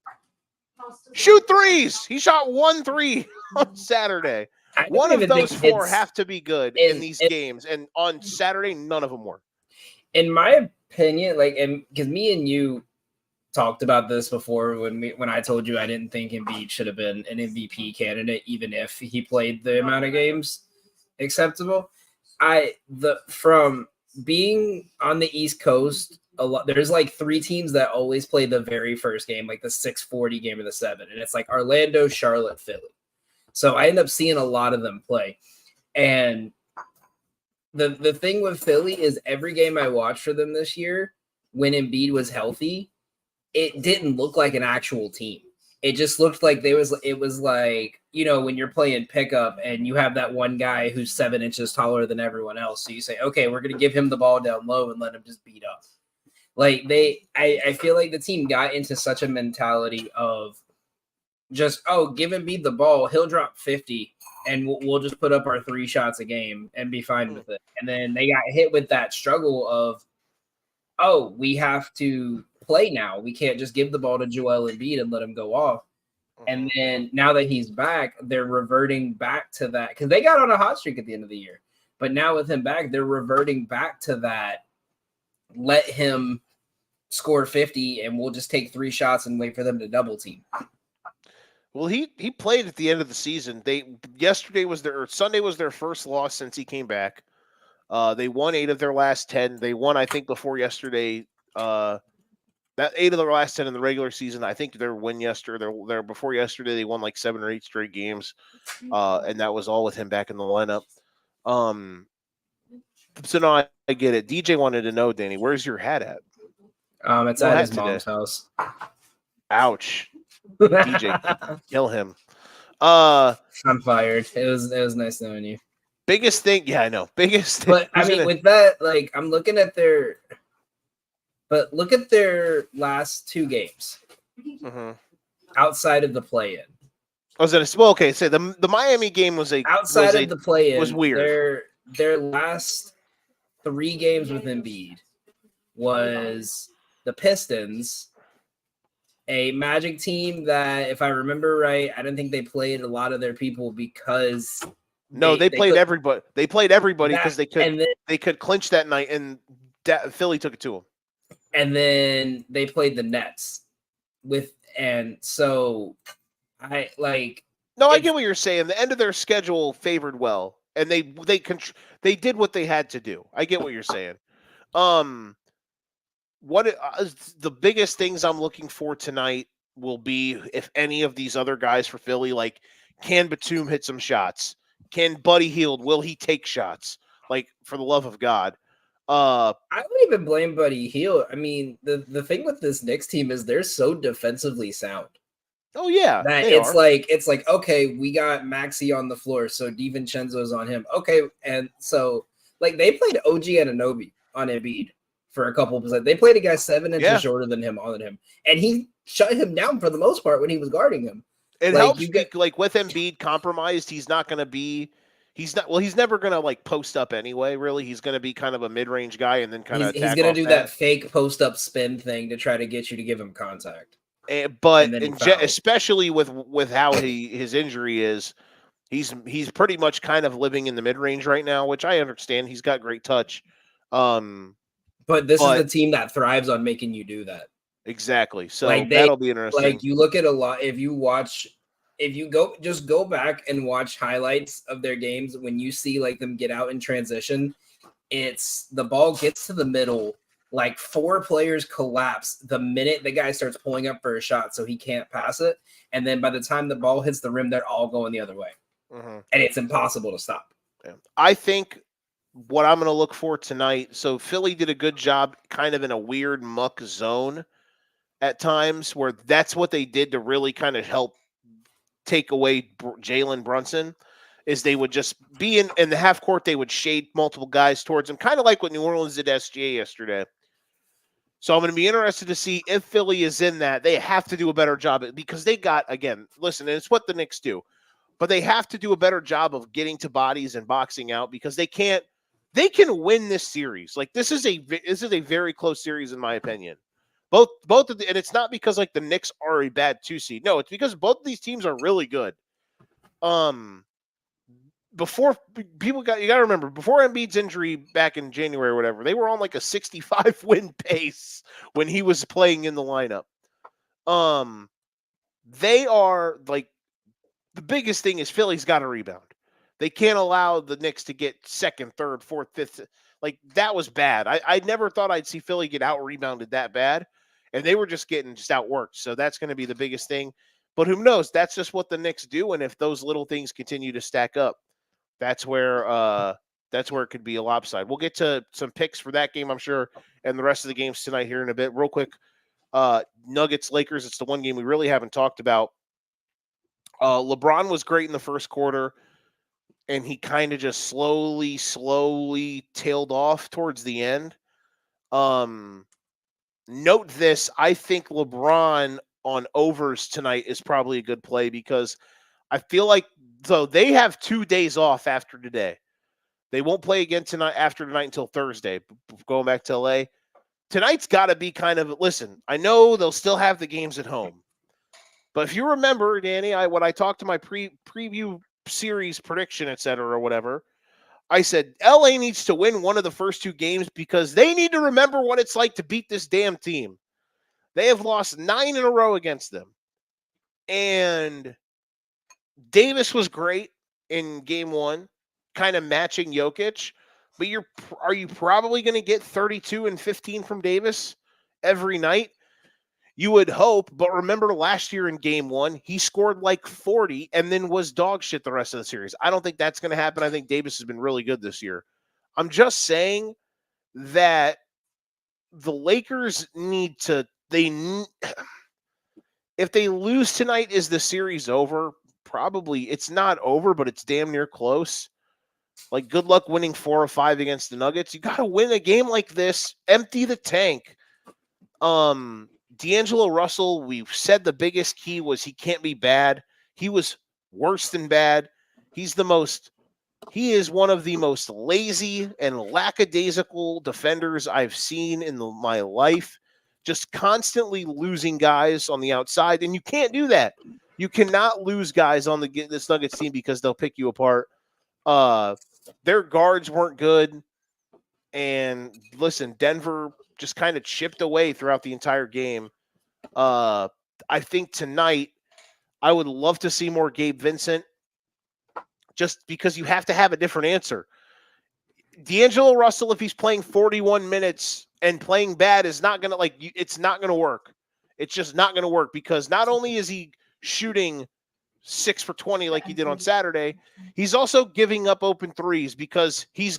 Shoot threes. He shot 1 3 on Saturday. I don't One of even those think 4 it's- have to be good in these games, and on Saturday, none of them were. in my opinion, like, and because me and you talked about this before when I told you I didn't think Embiid should have been an MVP candidate, even if he played the amount of games acceptable. From being on the East Coast, there's like 3 teams that always play the very first game, like the 6:40 game or the 7, and it's like Orlando, Charlotte, Philly. So I end up seeing a lot of them play, and the thing with Philly is every game I watched for them this year, when Embiid was healthy, it didn't look like an actual team. It just looked like it was like, when you're playing pickup and you have that one guy who's 7 inches taller than everyone else. So you say, okay, we're going to give him the ball down low and let him just beat up. Like I feel like the team got into such a mentality of just, give Embiid the ball, he'll drop 50 and we'll just put up our 3 shots a game and be fine with it. And then they got hit with that struggle of, we have to play now. We can't just give the ball to Joel Embiid and let him go off. And then now that he's back, they're reverting back to that because they got on a hot streak at the end of the year. But now with him back, they're reverting back to that. Let him score 50 and we'll just take 3 shots and wait for them to double team. Well, he played at the end of the season. Sunday was their first loss since he came back. They won 8 of their last 10. They won, I think, before yesterday. That 8 of their last 10 in the regular season. I think their win yesterday. Their before yesterday, they won like 7 or 8 straight games, and that was all with him back in the lineup. So now I get it. DJ wanted to know, Danny, where's your hat at? It's at his mom's house. Ouch, DJ, kill him. I'm fired. It was nice knowing you. Biggest thing, yeah, I know. Biggest thing. But I mean, with that, like, I'm looking at look at their last 2 games outside of the play-in. Okay. So the Miami game was of the play-in was weird. Their last 3 games with Embiid was the Pistons, a Magic team that, if I remember right, I don't think they played a lot of their people because they played everybody. They played everybody because they could clinch that night, and Philly took it to them. And then they played the Nets I get what you're saying. The end of their schedule favored well, and they did what they had to do. I get what you're saying. What the biggest things I'm looking for tonight will be if any of these other guys for Philly, like, can Batum hit some shots? Can Buddy Hield, will he take shots? Like, for the love of God. I don't even blame Buddy Hield. I mean, the thing with this Knicks team is they're so defensively sound. Oh yeah, that it's like okay, we got Maxey on the floor, so DiVincenzo's on him. Okay, and so like they played OG Anunoby on Embiid for a couple of. They played a guy 7 inches shorter than him on him, and he shut him down for the most part when he was guarding him. It helps. With Embiid compromised, he's not going to be. He's never going to like post up anyway, really. He's going to be kind of a mid-range guy and then kind of he's going to do that fake post up spin thing to try to get you to give him contact. But especially with how his injury is, he's pretty much kind of living in the mid-range right now, which I understand. He's got great touch. But this is the team that thrives on making you do that. Exactly. So that'll be interesting. Like you look at a lot if you go back and watch highlights of their games, when you see like them get out in transition, it's the ball gets to the middle, like 4 players collapse the minute the guy starts pulling up for a shot, so he can't pass it. And then by the time the ball hits the rim, they're all going the other way. And it's impossible to stop. Yeah. I think what I'm going to look for tonight, so Philly did a good job kind of in a weird muck zone at times, where that's what they did to really kind of help take away Jalen Brunson, is they would just be in the half court. They would shade multiple guys towards him, kind of like what New Orleans did to SGA yesterday. So I'm going to be interested to see if Philly is in that. They have to do a better job because they got, again, listen, and it's what the Knicks do, but they have to do a better job of getting to bodies and boxing out because they can win this series. Like this is a very close series in my opinion. Both of the, and it's not because like the Knicks are a bad 2 seed. No, it's because both of these teams are really good. Before you got to remember, before Embiid's injury back in January or whatever, they were on like a 65 win pace when he was playing in the lineup. They are like, the biggest thing is Philly's got to rebound. They can't allow the Knicks to get second, third, fourth, fifth. Like, that was bad. I never thought I'd see Philly get out rebounded that bad, and they were just getting outworked. So that's going to be the biggest thing. But who knows? That's just what the Knicks do, and if those little things continue to stack up, that's where it could be a lopside. We'll get to some picks for that game, I'm sure, and the rest of the games tonight here in a bit. Real quick, Nuggets, Lakers, it's the one game we really haven't talked about. LeBron was great in the first quarter, and he kind of just slowly tailed off towards the end. Note this, I think LeBron on overs tonight is probably a good play because I feel like, so they have 2 days off after today. They won't play again after tonight until Thursday, going back to LA. Tonight's got to be kind of, listen, I know they'll still have the games at home. But if you remember, Danny, when I talked to my preview series prediction, et cetera, or whatever, I said LA needs to win one of the first 2 games because they need to remember what it's like to beat this damn team. They have lost 9 in a row against them. And Davis was great in game 1, kind of matching Jokic. But are you probably going to get 32 and 15 from Davis every night? You would hope, but remember last year in game 1, he scored like 40 and then was dog shit the rest of the series. I don't think that's going to happen. I think Davis has been really good this year. I'm just saying that the Lakers need to, if they lose tonight, is the series over? Probably. It's not over, but it's damn near close. Like, good luck winning 4 or 5 against the Nuggets. You got to win a game like this. Empty the tank. D'Angelo Russell, we've said the biggest key was he can't be bad. He was worse than bad. He is one of the most lazy and lackadaisical defenders I've seen in my life. Just constantly losing guys on the outside, and you can't do that. You cannot lose guys on this Nuggets team because they'll pick you apart. Their guards weren't good, and listen, Denver just kind of chipped away throughout the entire game. I think tonight I would love to see more Gabe Vincent, just because you have to have a different answer. D'Angelo Russell, if he's playing 41 minutes and playing bad, is not going to it's not going to work. It's just not going to work because not only is he shooting 6 for 20 like he did on Saturday, he's also giving up open threes because he's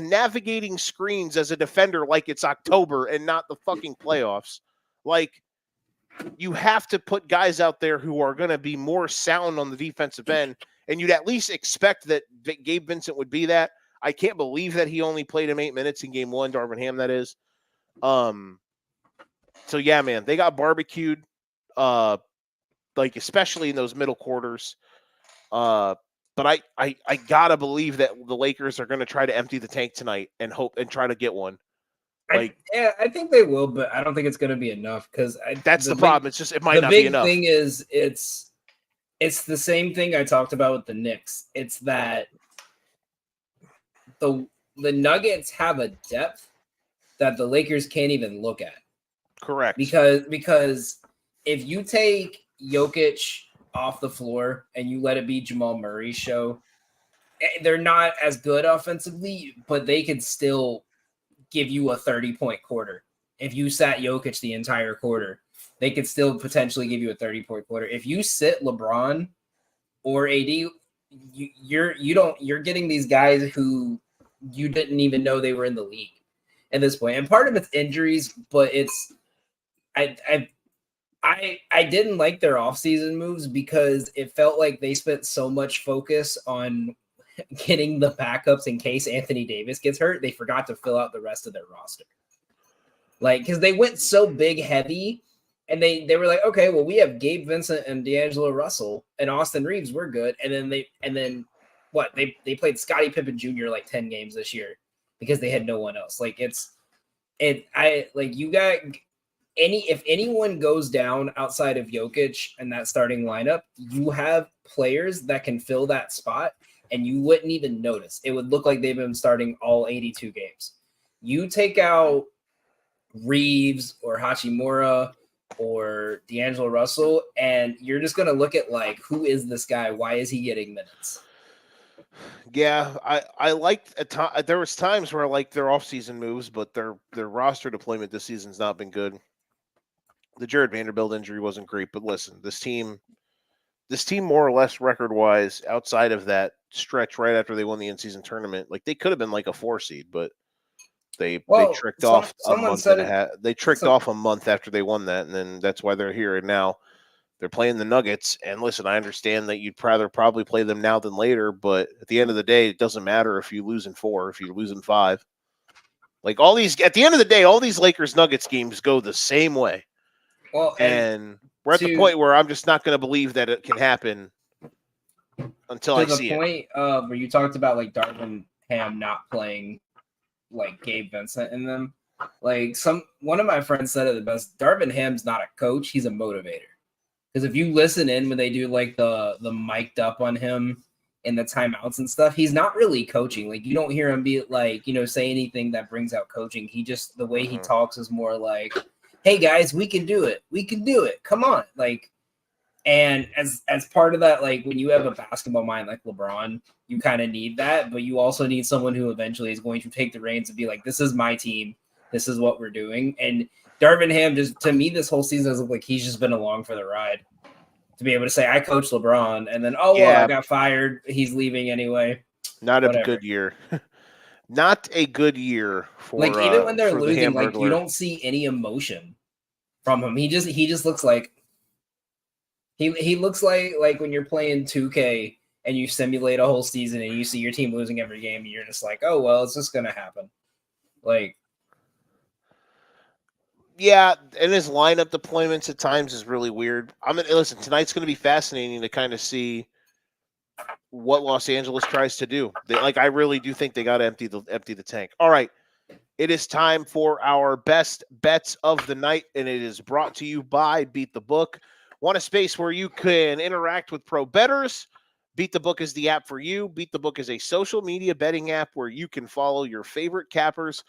navigating screens as a defender like it's October and not the fucking playoffs. Like, you have to put guys out there who are going to be more sound on the defensive end, and you'd at least expect that Gabe Vincent would be that. I can't believe that he only played him 8 minutes in game 1, Darvin Ham, that is. So, yeah, man, they got barbecued, especially in those middle quarters. But I got to believe that the Lakers are going to try to empty the tank tonight and hope and try to get one. I think they will, but I don't think it's going to be enough because that's the problem. It's just it might not be enough. The big thing is it's the same thing I talked about with the Knicks. It's that the Nuggets have a depth that the Lakers can't even look at. Correct. Because if you take Jokic off the floor and you let it be Jamal Murray's show, they're not as good offensively, but they could still give you a 30-point quarter. If you sat Jokic the entire quarter, they could still potentially give you a 30-point quarter. If you sit LeBron or AD, you're getting these guys who you didn't even know they were in the league at this point. And part of it's injuries, but it's I didn't like their offseason moves because it felt like they spent so much focus on getting the backups in case Anthony Davis gets hurt. They forgot to fill out the rest of their roster. Because they went so big heavy and they were like, okay, well, we have Gabe Vincent and D'Angelo Russell and Austin Reeves. We're good. And then they played Scottie Pippen Jr. like 10 games this year because they had no one else. you got if anyone goes down outside of Jokic and that starting lineup, you have players that can fill that spot and you wouldn't even notice. It would look like they've been starting all 82 games. You take out Reeves or Hachimura or D'Angelo Russell, and you're just going to look at like, who is this guy? Why is he getting minutes? Yeah, I liked there was times where I liked their offseason moves, but their roster deployment this season's not been good. The Jared Vanderbilt injury wasn't great, but listen, this team more or less record-wise, outside of that stretch right after they won the in-season tournament, like they could have been like a 4 seed, but they tricked off a month and a half. They tricked off a month after they won that, and then that's why they're here. And now they're playing the Nuggets. And listen, I understand that you'd rather probably play them now than later, but at the end of the day, it doesn't matter if you lose in 4, if you lose in 5. Like at the end of the day, all these Lakers Nuggets games go the same way. Well, and we're at the point where I'm just not going to believe that it can happen until I see it. To the point where you talked about like Darvin Ham not playing like Gabe Vincent in them. Like one of my friends said it the best. Darvin Ham's not a coach; he's a motivator. Because if you listen in when they do like the mic'd up on him in the timeouts and stuff, he's not really coaching. Like you don't hear him be like say anything that brings out coaching. He just the way he talks is more like, hey guys, we can do it. We can do it. Come on. Like, and as part of that, like when you have a basketball mind like LeBron, you kind of need that, but you also need someone who eventually is going to take the reins and be like, this is my team. This is what we're doing. And Darvin Ham just, to me, this whole season has looked like he's just been along for the ride to be able to say, I coached LeBron and then, I got fired. He's leaving anyway. Not a good year. Not a good year for like even when they're losing, like you don't see any emotion from him. He just looks like he looks like when you're playing 2K and you simulate a whole season and you see your team losing every game and you're just like, oh well, it's just gonna happen. Like yeah, and his lineup deployments at times is really weird. Listen, tonight's gonna be fascinating to kind of see what Los Angeles tries to do. I really do think they got to empty the tank. All right. It is time for our best bets of the night, and it is brought to you by Beat the Book. Want a space where you can interact with pro bettors? Beat the Book is the app for you. Beat the Book is a social media betting app where you can follow your favorite cappers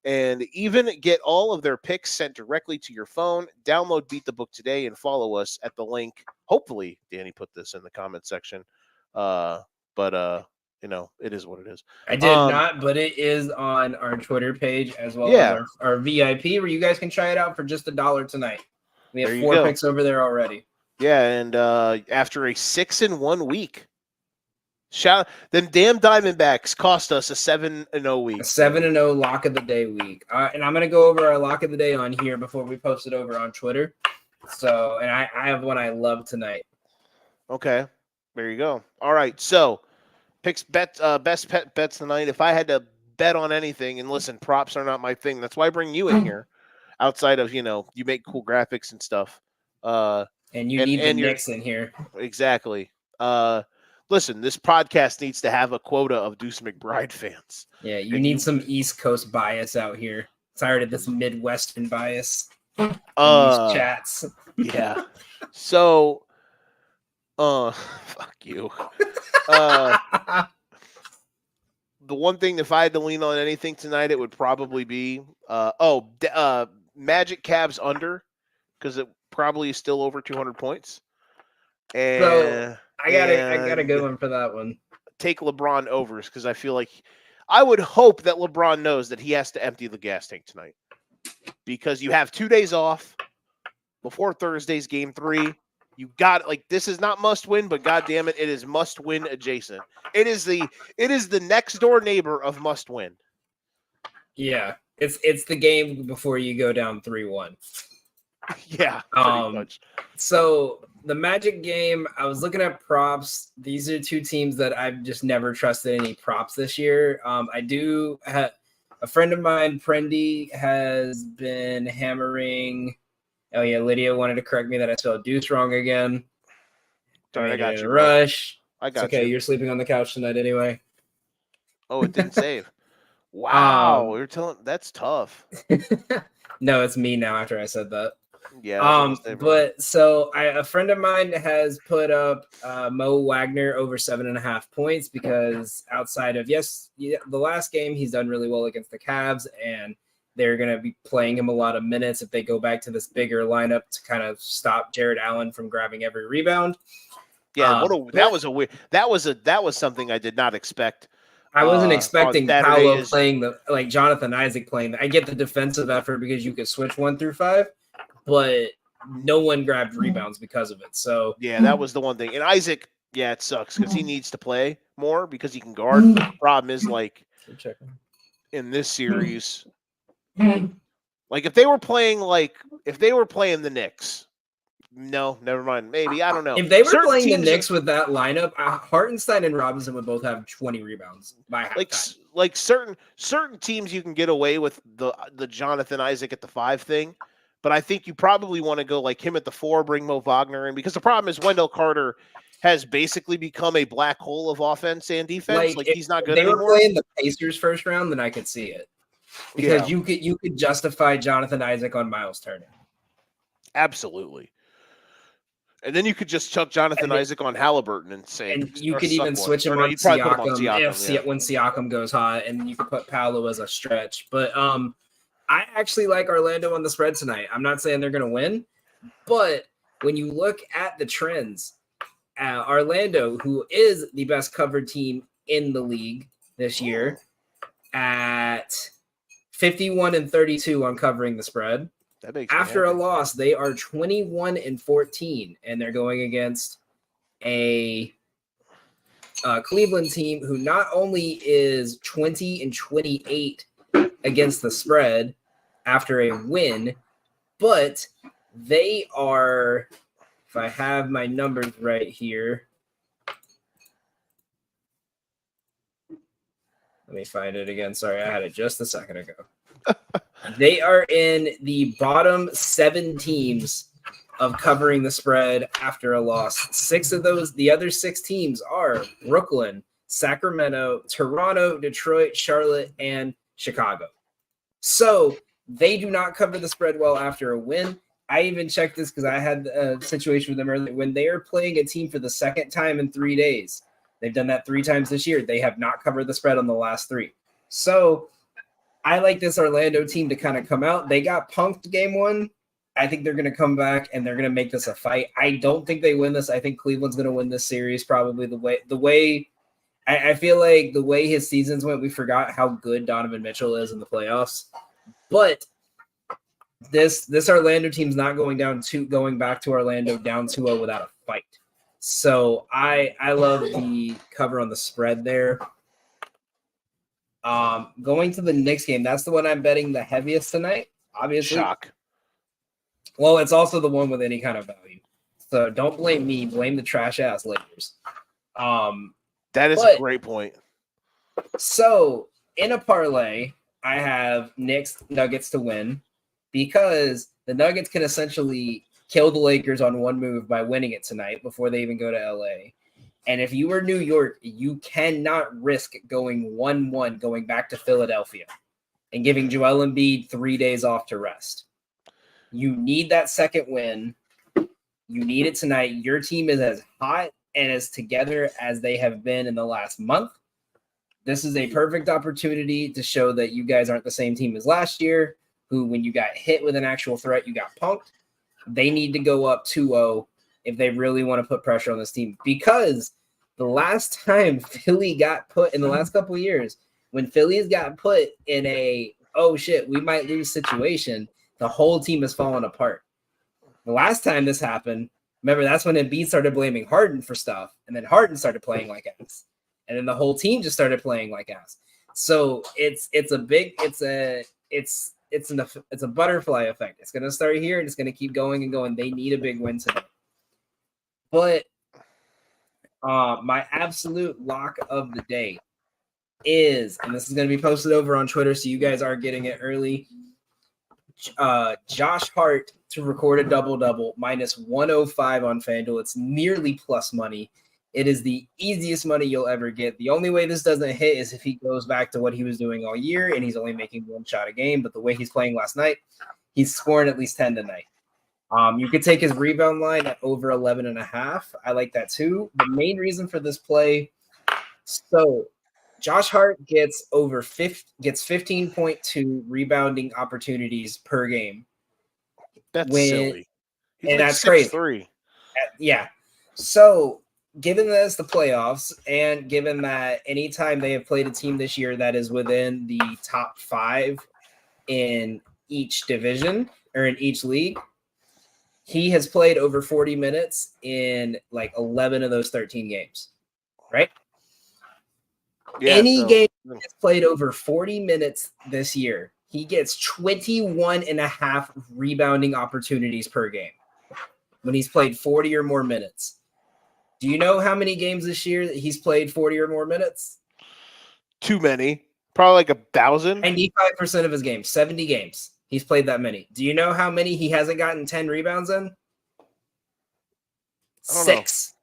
and even get all of their picks sent directly to your phone. Download Beat the Book today and follow us at the link. Hopefully, Danny put this in the comment section. But it is what it is. I did not, but it is on our Twitter page as well as our VIP, where you guys can try it out for just $1 tonight. We have 4 picks over there already. Yeah, and after a 6-1 week, them damn Diamondbacks cost us a 7-0 week. A 7-0 lock of the day week. And I'm gonna go over our lock of the day on here before we post it over on Twitter. So, and I have one I love tonight. Okay. There you go. All right. So, best bets tonight. If I had to bet on anything, and listen, props are not my thing. That's why I bring you in here. Outside of, you make cool graphics and stuff. And you need the Knicks in here. Exactly. Listen, this podcast needs to have a quota of Deuce McBride fans. Yeah, you need some East Coast bias out here. Tired of this Midwestern bias. These chats. Yeah. So. Fuck you. The one thing, if I had to lean on anything tonight, it would probably be Magic Cavs under, because it probably is still over 200 points. And so I got a good one for that one. Take LeBron overs, because I feel like I would hope that LeBron knows that he has to empty the gas tank tonight, because you have 2 days off before Thursday's game 3. You got this is not must win, but God damn it, it is must win adjacent. It is the next door neighbor of must win. Yeah, it's the game before you go down 3-1. Yeah, pretty much. So the Magic game, I was looking at props. These are 2 teams that I've just never trusted any props this year. I do have a friend of mine, Prendy, has been hammering. Oh, yeah, Lydia wanted to correct me that I spelled Deuce wrong again. Sorry, I got you. Rush. I got you. Okay, you're sleeping on the couch tonight anyway. Oh, it didn't save. Wow, you're telling that's tough. No, it's me now after I said that. Yeah. I was gonna say, bro. But so a friend of mine has put up Mo Wagner over 7.5 points because outside of the last game, he's done really well against the Cavs, and they're going to be playing him a lot of minutes if they go back to this bigger lineup to kind of stop Jared Allen from grabbing every rebound. Yeah, that was something I did not expect. I wasn't expecting Paolo is- playing Jonathan Isaac playing. I get the defensive effort because you could switch 1 through 5, but no one grabbed rebounds because of it. So Yeah, that was the one thing. And Isaac, yeah, it sucks because he needs to play more because he can guard. But the problem is, like, in this series, like if they were playing the Knicks, no, never mind. Maybe, I don't know. if they were Certain playing the teams- Knicks with that lineup, Hartenstein and Robinson would both have 20 rebounds by halftime. like certain teams you can get away with the Jonathan Isaac at the 5 thing, but I think you probably want to go like him at the 4, bring Mo Wagner in, because the problem is Wendell Carter has basically become a black hole of offense and defense. Like he's not good if they anymore. were playing the Pacers first round, then I could see it because you could justify Jonathan Isaac on Miles Turner. Absolutely. And then you could just chuck Jonathan Isaac on Halliburton and say, and you or could even Suckwood. switch him Or no, on you'd probably put him on Siakam, Siakam, when Siakam goes hot, and you could put Paolo as a stretch. But I actually like Orlando on the spread tonight. I'm not saying they're going to win, but when you look at the trends, Orlando, who is the best covered team in the league this year, at 51-32 on covering the spread. That makes me After a happy. loss, they are 21-14, and they're going against a Cleveland team who not only is 20-28 against the spread after a win, but they are, if I have my numbers right here, let me find it again. Sorry, I had it just a second ago. They are in the bottom 7 teams of covering the spread after a loss. 6 of those, the other 6 teams are Brooklyn, Sacramento, Toronto, Detroit, Charlotte, and Chicago. So they do not cover the spread well after a win. I even checked this because I had a situation with them earlier. When they are playing a team for the second time in 3 days, they've done that 3 times this year. They have not covered the spread on the last 3. So I like this Orlando team to kind of come out. They got punked game 1. I think they're going to come back and they're going to make this a fight. I don't think they win this. I think Cleveland's going to win this series probably the way I feel like the way his seasons went, we forgot how good Donovan Mitchell is in the playoffs. But this Orlando team's not going back to Orlando down 2-0 without a fight. So I love the cover on the spread there. Going to the Knicks game, that's the one I'm betting the heaviest tonight, obviously. Shock. Well, it's also the one with any kind of value. So don't blame me, blame the trash ass Lakers. That is a great point. So in a parlay, I have Knicks Nuggets to win because the Nuggets can essentially kill the Lakers on one move by winning it tonight before they even go to LA. And if you were New York, you cannot risk going 1-1 going back to Philadelphia and giving Joel Embiid 3 days off to rest. You need that second win. You need it tonight. Your team is as hot and as together as they have been in the last month. This is a perfect opportunity to show that you guys aren't the same team as last year, who when you got hit with an actual threat, you got punked. They need to go up 2-0 if they really want to put pressure on this team, because the last time Philly got put in the last couple of years, when Philly's got put in a, oh shit, we might lose situation, the whole team has fallen apart. The last time this happened, remember, that's when Embiid started blaming Harden for stuff, and then Harden started playing like ass, and then the whole team just started playing like ass. So it's a butterfly effect. It's gonna start here and it's gonna keep going and going. They need a big win today. But my absolute lock of the day is, and this is going to be posted over on Twitter, so you guys are getting it early, Josh Hart to record a double-double, minus 105 on FanDuel. It's nearly plus money. It is the easiest money you'll ever get. The only way this doesn't hit is if he goes back to what he was doing all year and he's only making one shot a game. But the way he's playing last night, he's scoring at least 10 tonight. You could take his rebound line at over 11.5. I like that too. The main reason for this play, so Josh Hart gets 15.2 rebounding opportunities per game. That's silly. He's And like that's crazy. 6'3". Yeah. So given that it's the playoffs and given that anytime they have played a team this year that is within the top 5 in each division or in each league, he has played over 40 minutes in like 11 of those 13 games, right? Yeah, Any game that's played over 40 minutes this year, he gets 21.5 rebounding opportunities per game when he's played 40 or more minutes. Do you know how many games this year that he's played 40 or more minutes? Too many. Probably like 1,000. 95% of his games, 70 games. He's played that many. Do you know how many he hasn't gotten 10 rebounds in? I don't 6.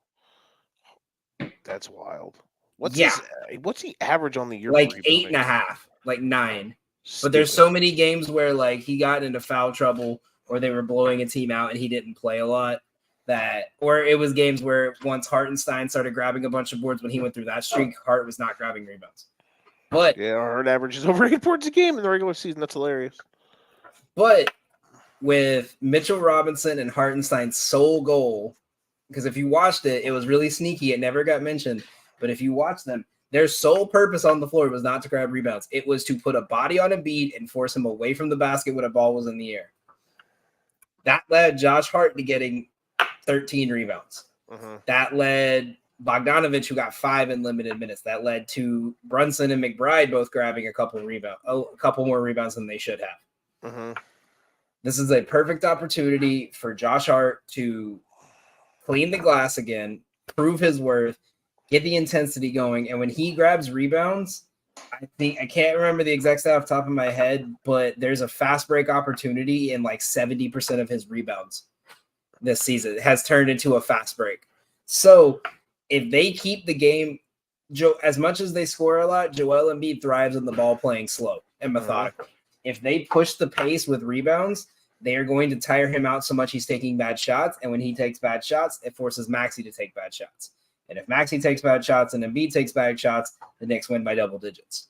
know. That's wild. What's he average on the year? Like for rebounding? 8.5, like 9. Stupid. But there's so many games where like he got into foul trouble or they were blowing a team out and he didn't play a lot. Or it was games where once Hartenstein started grabbing a bunch of boards when he went through that streak, Hart was not grabbing rebounds. But yeah, Hart averages over 8 boards a game in the regular season. That's hilarious. But with Mitchell Robinson and Hartenstein's sole goal, because if you watched it, it was really sneaky. It never got mentioned. But if you watch them, their sole purpose on the floor was not to grab rebounds. It was to put a body on Embiid and force him away from the basket when a ball was in the air. That led Josh Hart to getting 13 rebounds. That led Bogdanovich, who got 5 in limited minutes. That led to Brunson and McBride both grabbing a couple more rebounds than they should have. This is a perfect opportunity for Josh Hart to clean the glass again, prove his worth, get the intensity going. And when he grabs rebounds, I can't remember the exact stat off the top of my head, but there's a fast break opportunity in like 70% of his rebounds this season. It has turned into a fast break. So if they keep the game, as much as they score a lot, Joel Embiid thrives on the ball playing slow and methodical. If they push the pace with rebounds, they are going to tire him out so much he's taking bad shots. And when he takes bad shots, it forces Maxey to take bad shots. And if Maxey takes bad shots and Embiid takes bad shots, the Knicks win by double digits.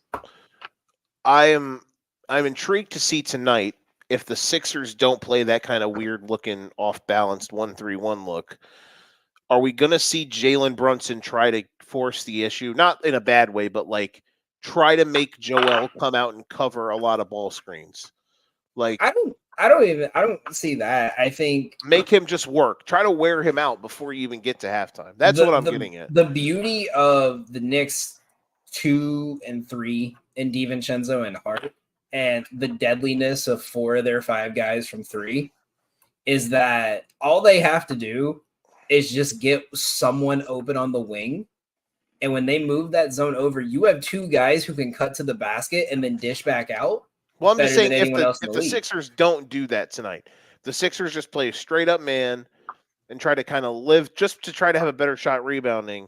I'm intrigued to see tonight if the Sixers don't play that kind of weird-looking, off-balanced 1-3-1 look. Are we going to see Jalen Brunson try to force the issue? Not in a bad way, but like try to make Joel come out and cover a lot of ball screens. Like I don't see that. I think make him just work. Try to wear him out before you even get to halftime. That's what I'm getting at. The beauty of the Knicks 2 and 3 in DiVincenzo and Hart and the deadliness of 4 of their 5 guys from 3 is that all they have to do is just get someone open on the wing. And when they move that zone over, you have 2 guys who can cut to the basket and then dish back out. Well, I'm just saying if the Sixers don't do that tonight, the Sixers just play straight up man and try to kind of live just to try to have a better shot rebounding.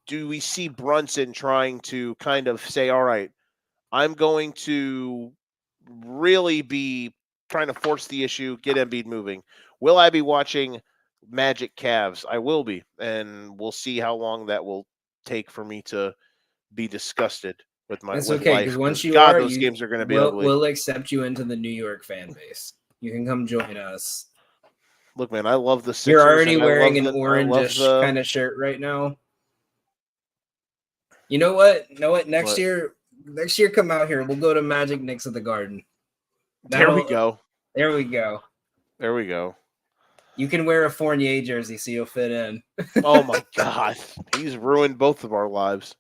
Do we see Brunson trying to kind of say, all right, I'm going to really be trying to force the issue, get Embiid moving? Will I be watching Magic Cavs? I will be, and we'll see how long that will take for me to be disgusted with my That's with okay, life. because once you God, are, those games are going to be ugly. We'll accept you into the New York fan base. You can come join us. Look, man, I love the Sixers. You're already and I wearing love an the- I love orange the- kind of shirt right now. You know what? Next What? year, come out here. We'll go to Magic Knicks at the Garden. There we go. There we go. There we go. You can wear a Fournier jersey so you'll fit in. Oh my God, he's ruined both of our lives.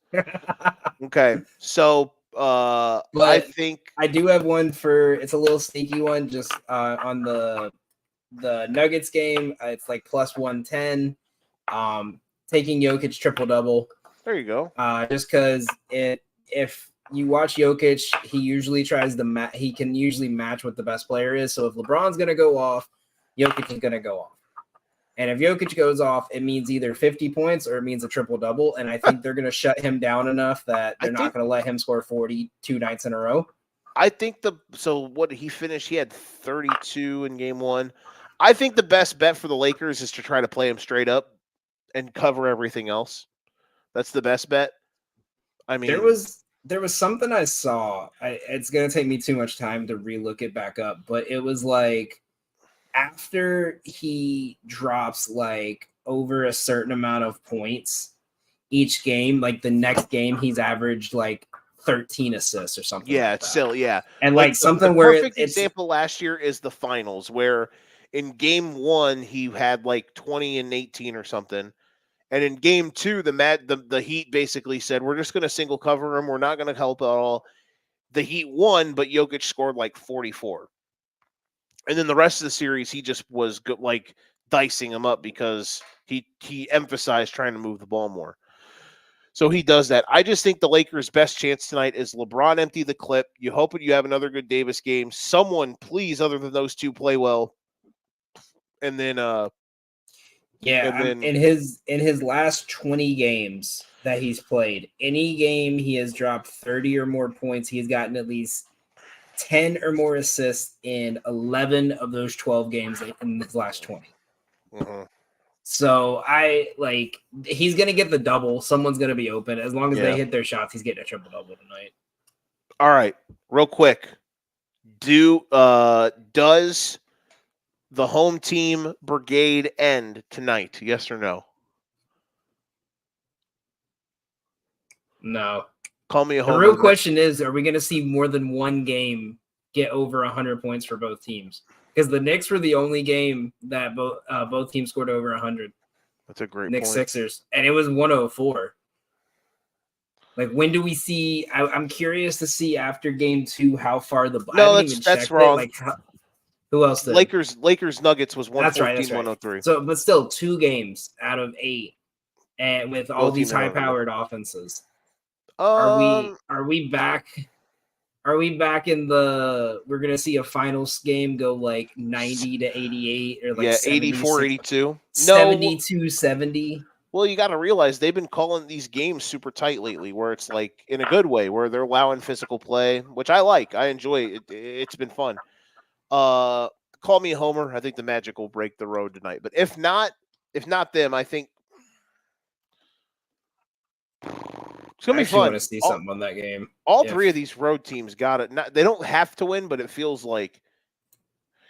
Okay, so I think I do have one it's a little sneaky one, just on the Nuggets game. It's like plus 110. Taking Jokic triple double. there you go. Just because if you watch Jokic, he usually tries he can usually match what the best player is. So if LeBron's gonna go off, Jokic is gonna go off. And if Jokic goes off, it means either 50 points or it means a triple-double. And I think they're going to shut him down enough that they're not going to let him score 42 nights in a row. I think what he finished, he had 32 in game one. I think the best bet for the Lakers is to try to play him straight up and cover everything else. That's the best bet. I mean, there was something I saw. It's going to take me too much time to relook it back up, but it was like after he drops like over a certain amount of points each game, like the next game he's averaged like 13 assists or something. Yeah, like it's that. silly. Yeah. And like something the where perfect example last year is the finals, where in game one he had like 20 and 18 or something. And in game two, the Heat basically said, we're just going to single cover him. We're not going to help at all. The Heat won, but Jokic scored like 44. And then the rest of the series, he just was like dicing him up because he emphasized trying to move the ball more. So he does that. I just think the Lakers' best chance tonight is LeBron empty the clip. You hope you have another good Davis game. Someone, please, other than those two, play well. And then in his last 20 games that he's played, any game he has dropped 30 or more points, he's gotten at least 10 or more assists in 11 of those 12 games in his last 20. Mm-hmm. So he's going to get the double. Someone's going to be open. As long as they hit their shots, he's getting a triple-double tonight. All right, real quick. Does the home team brigade end tonight? Yes or no? No. Call me a homer. The real question is, are we going to see more than one game get over 100 points for both teams? Because the Knicks were the only game that both teams scored over 100. That's a great Knicks point. Sixers, and it was 104. Like, when do we see? I'm curious to see after game 2 how far the. No, that's wrong. Like, who else did? Lakers Nuggets was 114, that's right. 103. So, but still, 2 games out of 8, and with all these high-powered offenses. Are we back? Are we back in the? We're gonna see a finals game go like 90 to 88 or like 84, 82. 72, 70. Well, you got to realize they've been calling these games super tight lately, where it's like in a good way, where they're allowing physical play, which I like. I enjoy it. It's been fun. Call me a homer. I think the Magic will break the road tonight. But if not them, I think it's gonna be fun. I want to see something on that game. All 3 of these road teams got it. They don't have to win, but it feels like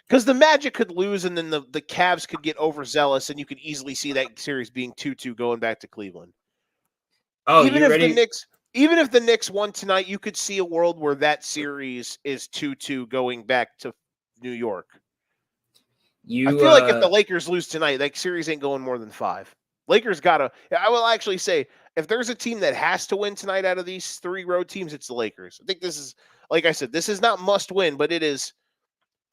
because the Magic could lose, and then the Cavs could get overzealous, and you could easily see that series being 2-2 going back to Cleveland. Oh, even if the Knicks won tonight, you could see a world where that series is 2-2 going back to New York. I feel like if the Lakers lose tonight, that series ain't going more than 5. Lakers gotta. I will actually say, if there's a team that has to win tonight out of these 3 road teams, it's the Lakers. I think this is, like I said, this is not must win, but it is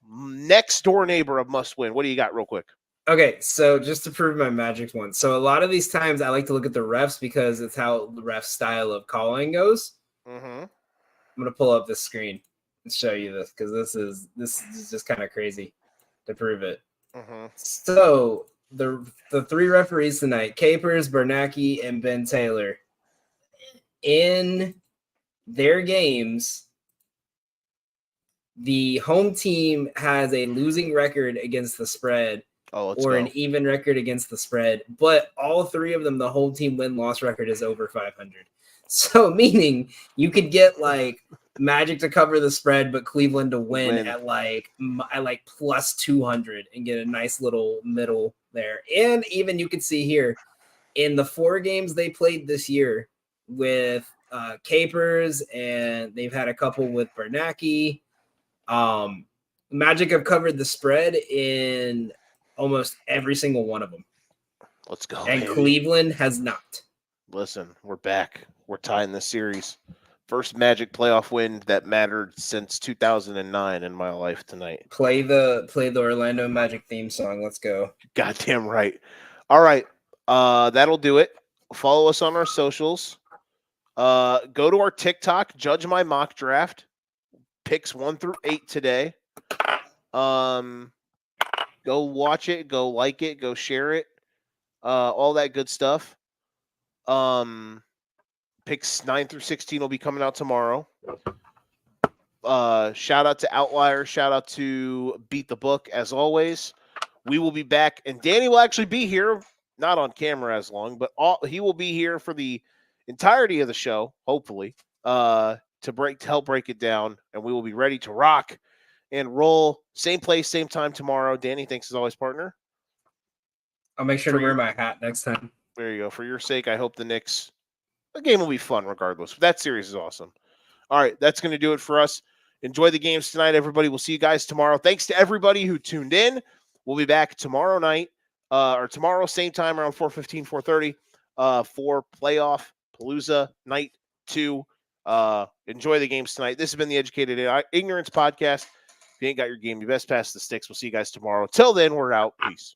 next door neighbor of must win. What do you got, real quick? Okay, so just to prove my Magic one. So a lot of these times I like to look at the refs because it's how the ref style of calling goes. Mm-hmm. I'm gonna pull up this screen and show you this because this is just kind of crazy to prove it. Mm-hmm. So the 3 referees tonight: Capers, Bernanke, and Ben Taylor. In their games, the home team has a losing record against the spread an even record against the spread, but all 3 of them, the home team win-loss record is over 500. So meaning you could get like Magic to cover the spread, but Cleveland to win. at like plus 200 and get a nice little middle there. And even you could see here in the 4 games they played this year with Capers, and they've had a couple with Bernanke. Magic have covered the spread in almost every single one of them. Let's go. And baby. Cleveland has not. Listen, we're back. We're tying this series. First Magic playoff win that mattered since 2009 in my life tonight. Play the Orlando Magic theme song. Let's go. Goddamn right. All right. That'll do it. Follow us on our socials. Go to our TikTok, Judge My Mock Draft. Picks 1 through 8 today. Go watch it. Go like it. Go share it. All that good stuff. Picks 9 through 16 will be coming out tomorrow. Shout out to Outlier. Shout out to Beat the Book. As always, we will be back, and Danny will actually be here, not on camera as long, but he will be here for the entirety of the show, hopefully, to help break it down, and we will be ready to rock and roll. Same place, same time tomorrow. Danny, thanks as always, partner. I'll make sure to wear my hat next time. There you go. For your sake, I hope the game will be fun regardless. That series is awesome. All right, that's going to do it for us. Enjoy the games tonight, everybody. We'll see you guys tomorrow. Thanks to everybody who tuned in. We'll be back tomorrow night, or tomorrow, same time, around 4:15, 4:30, for Playoff Palooza Night 2. Enjoy the games tonight. This has been the Educated Ignorance Podcast. If you ain't got your game, you best pass the sticks. We'll see you guys tomorrow. Till then, we're out. Peace.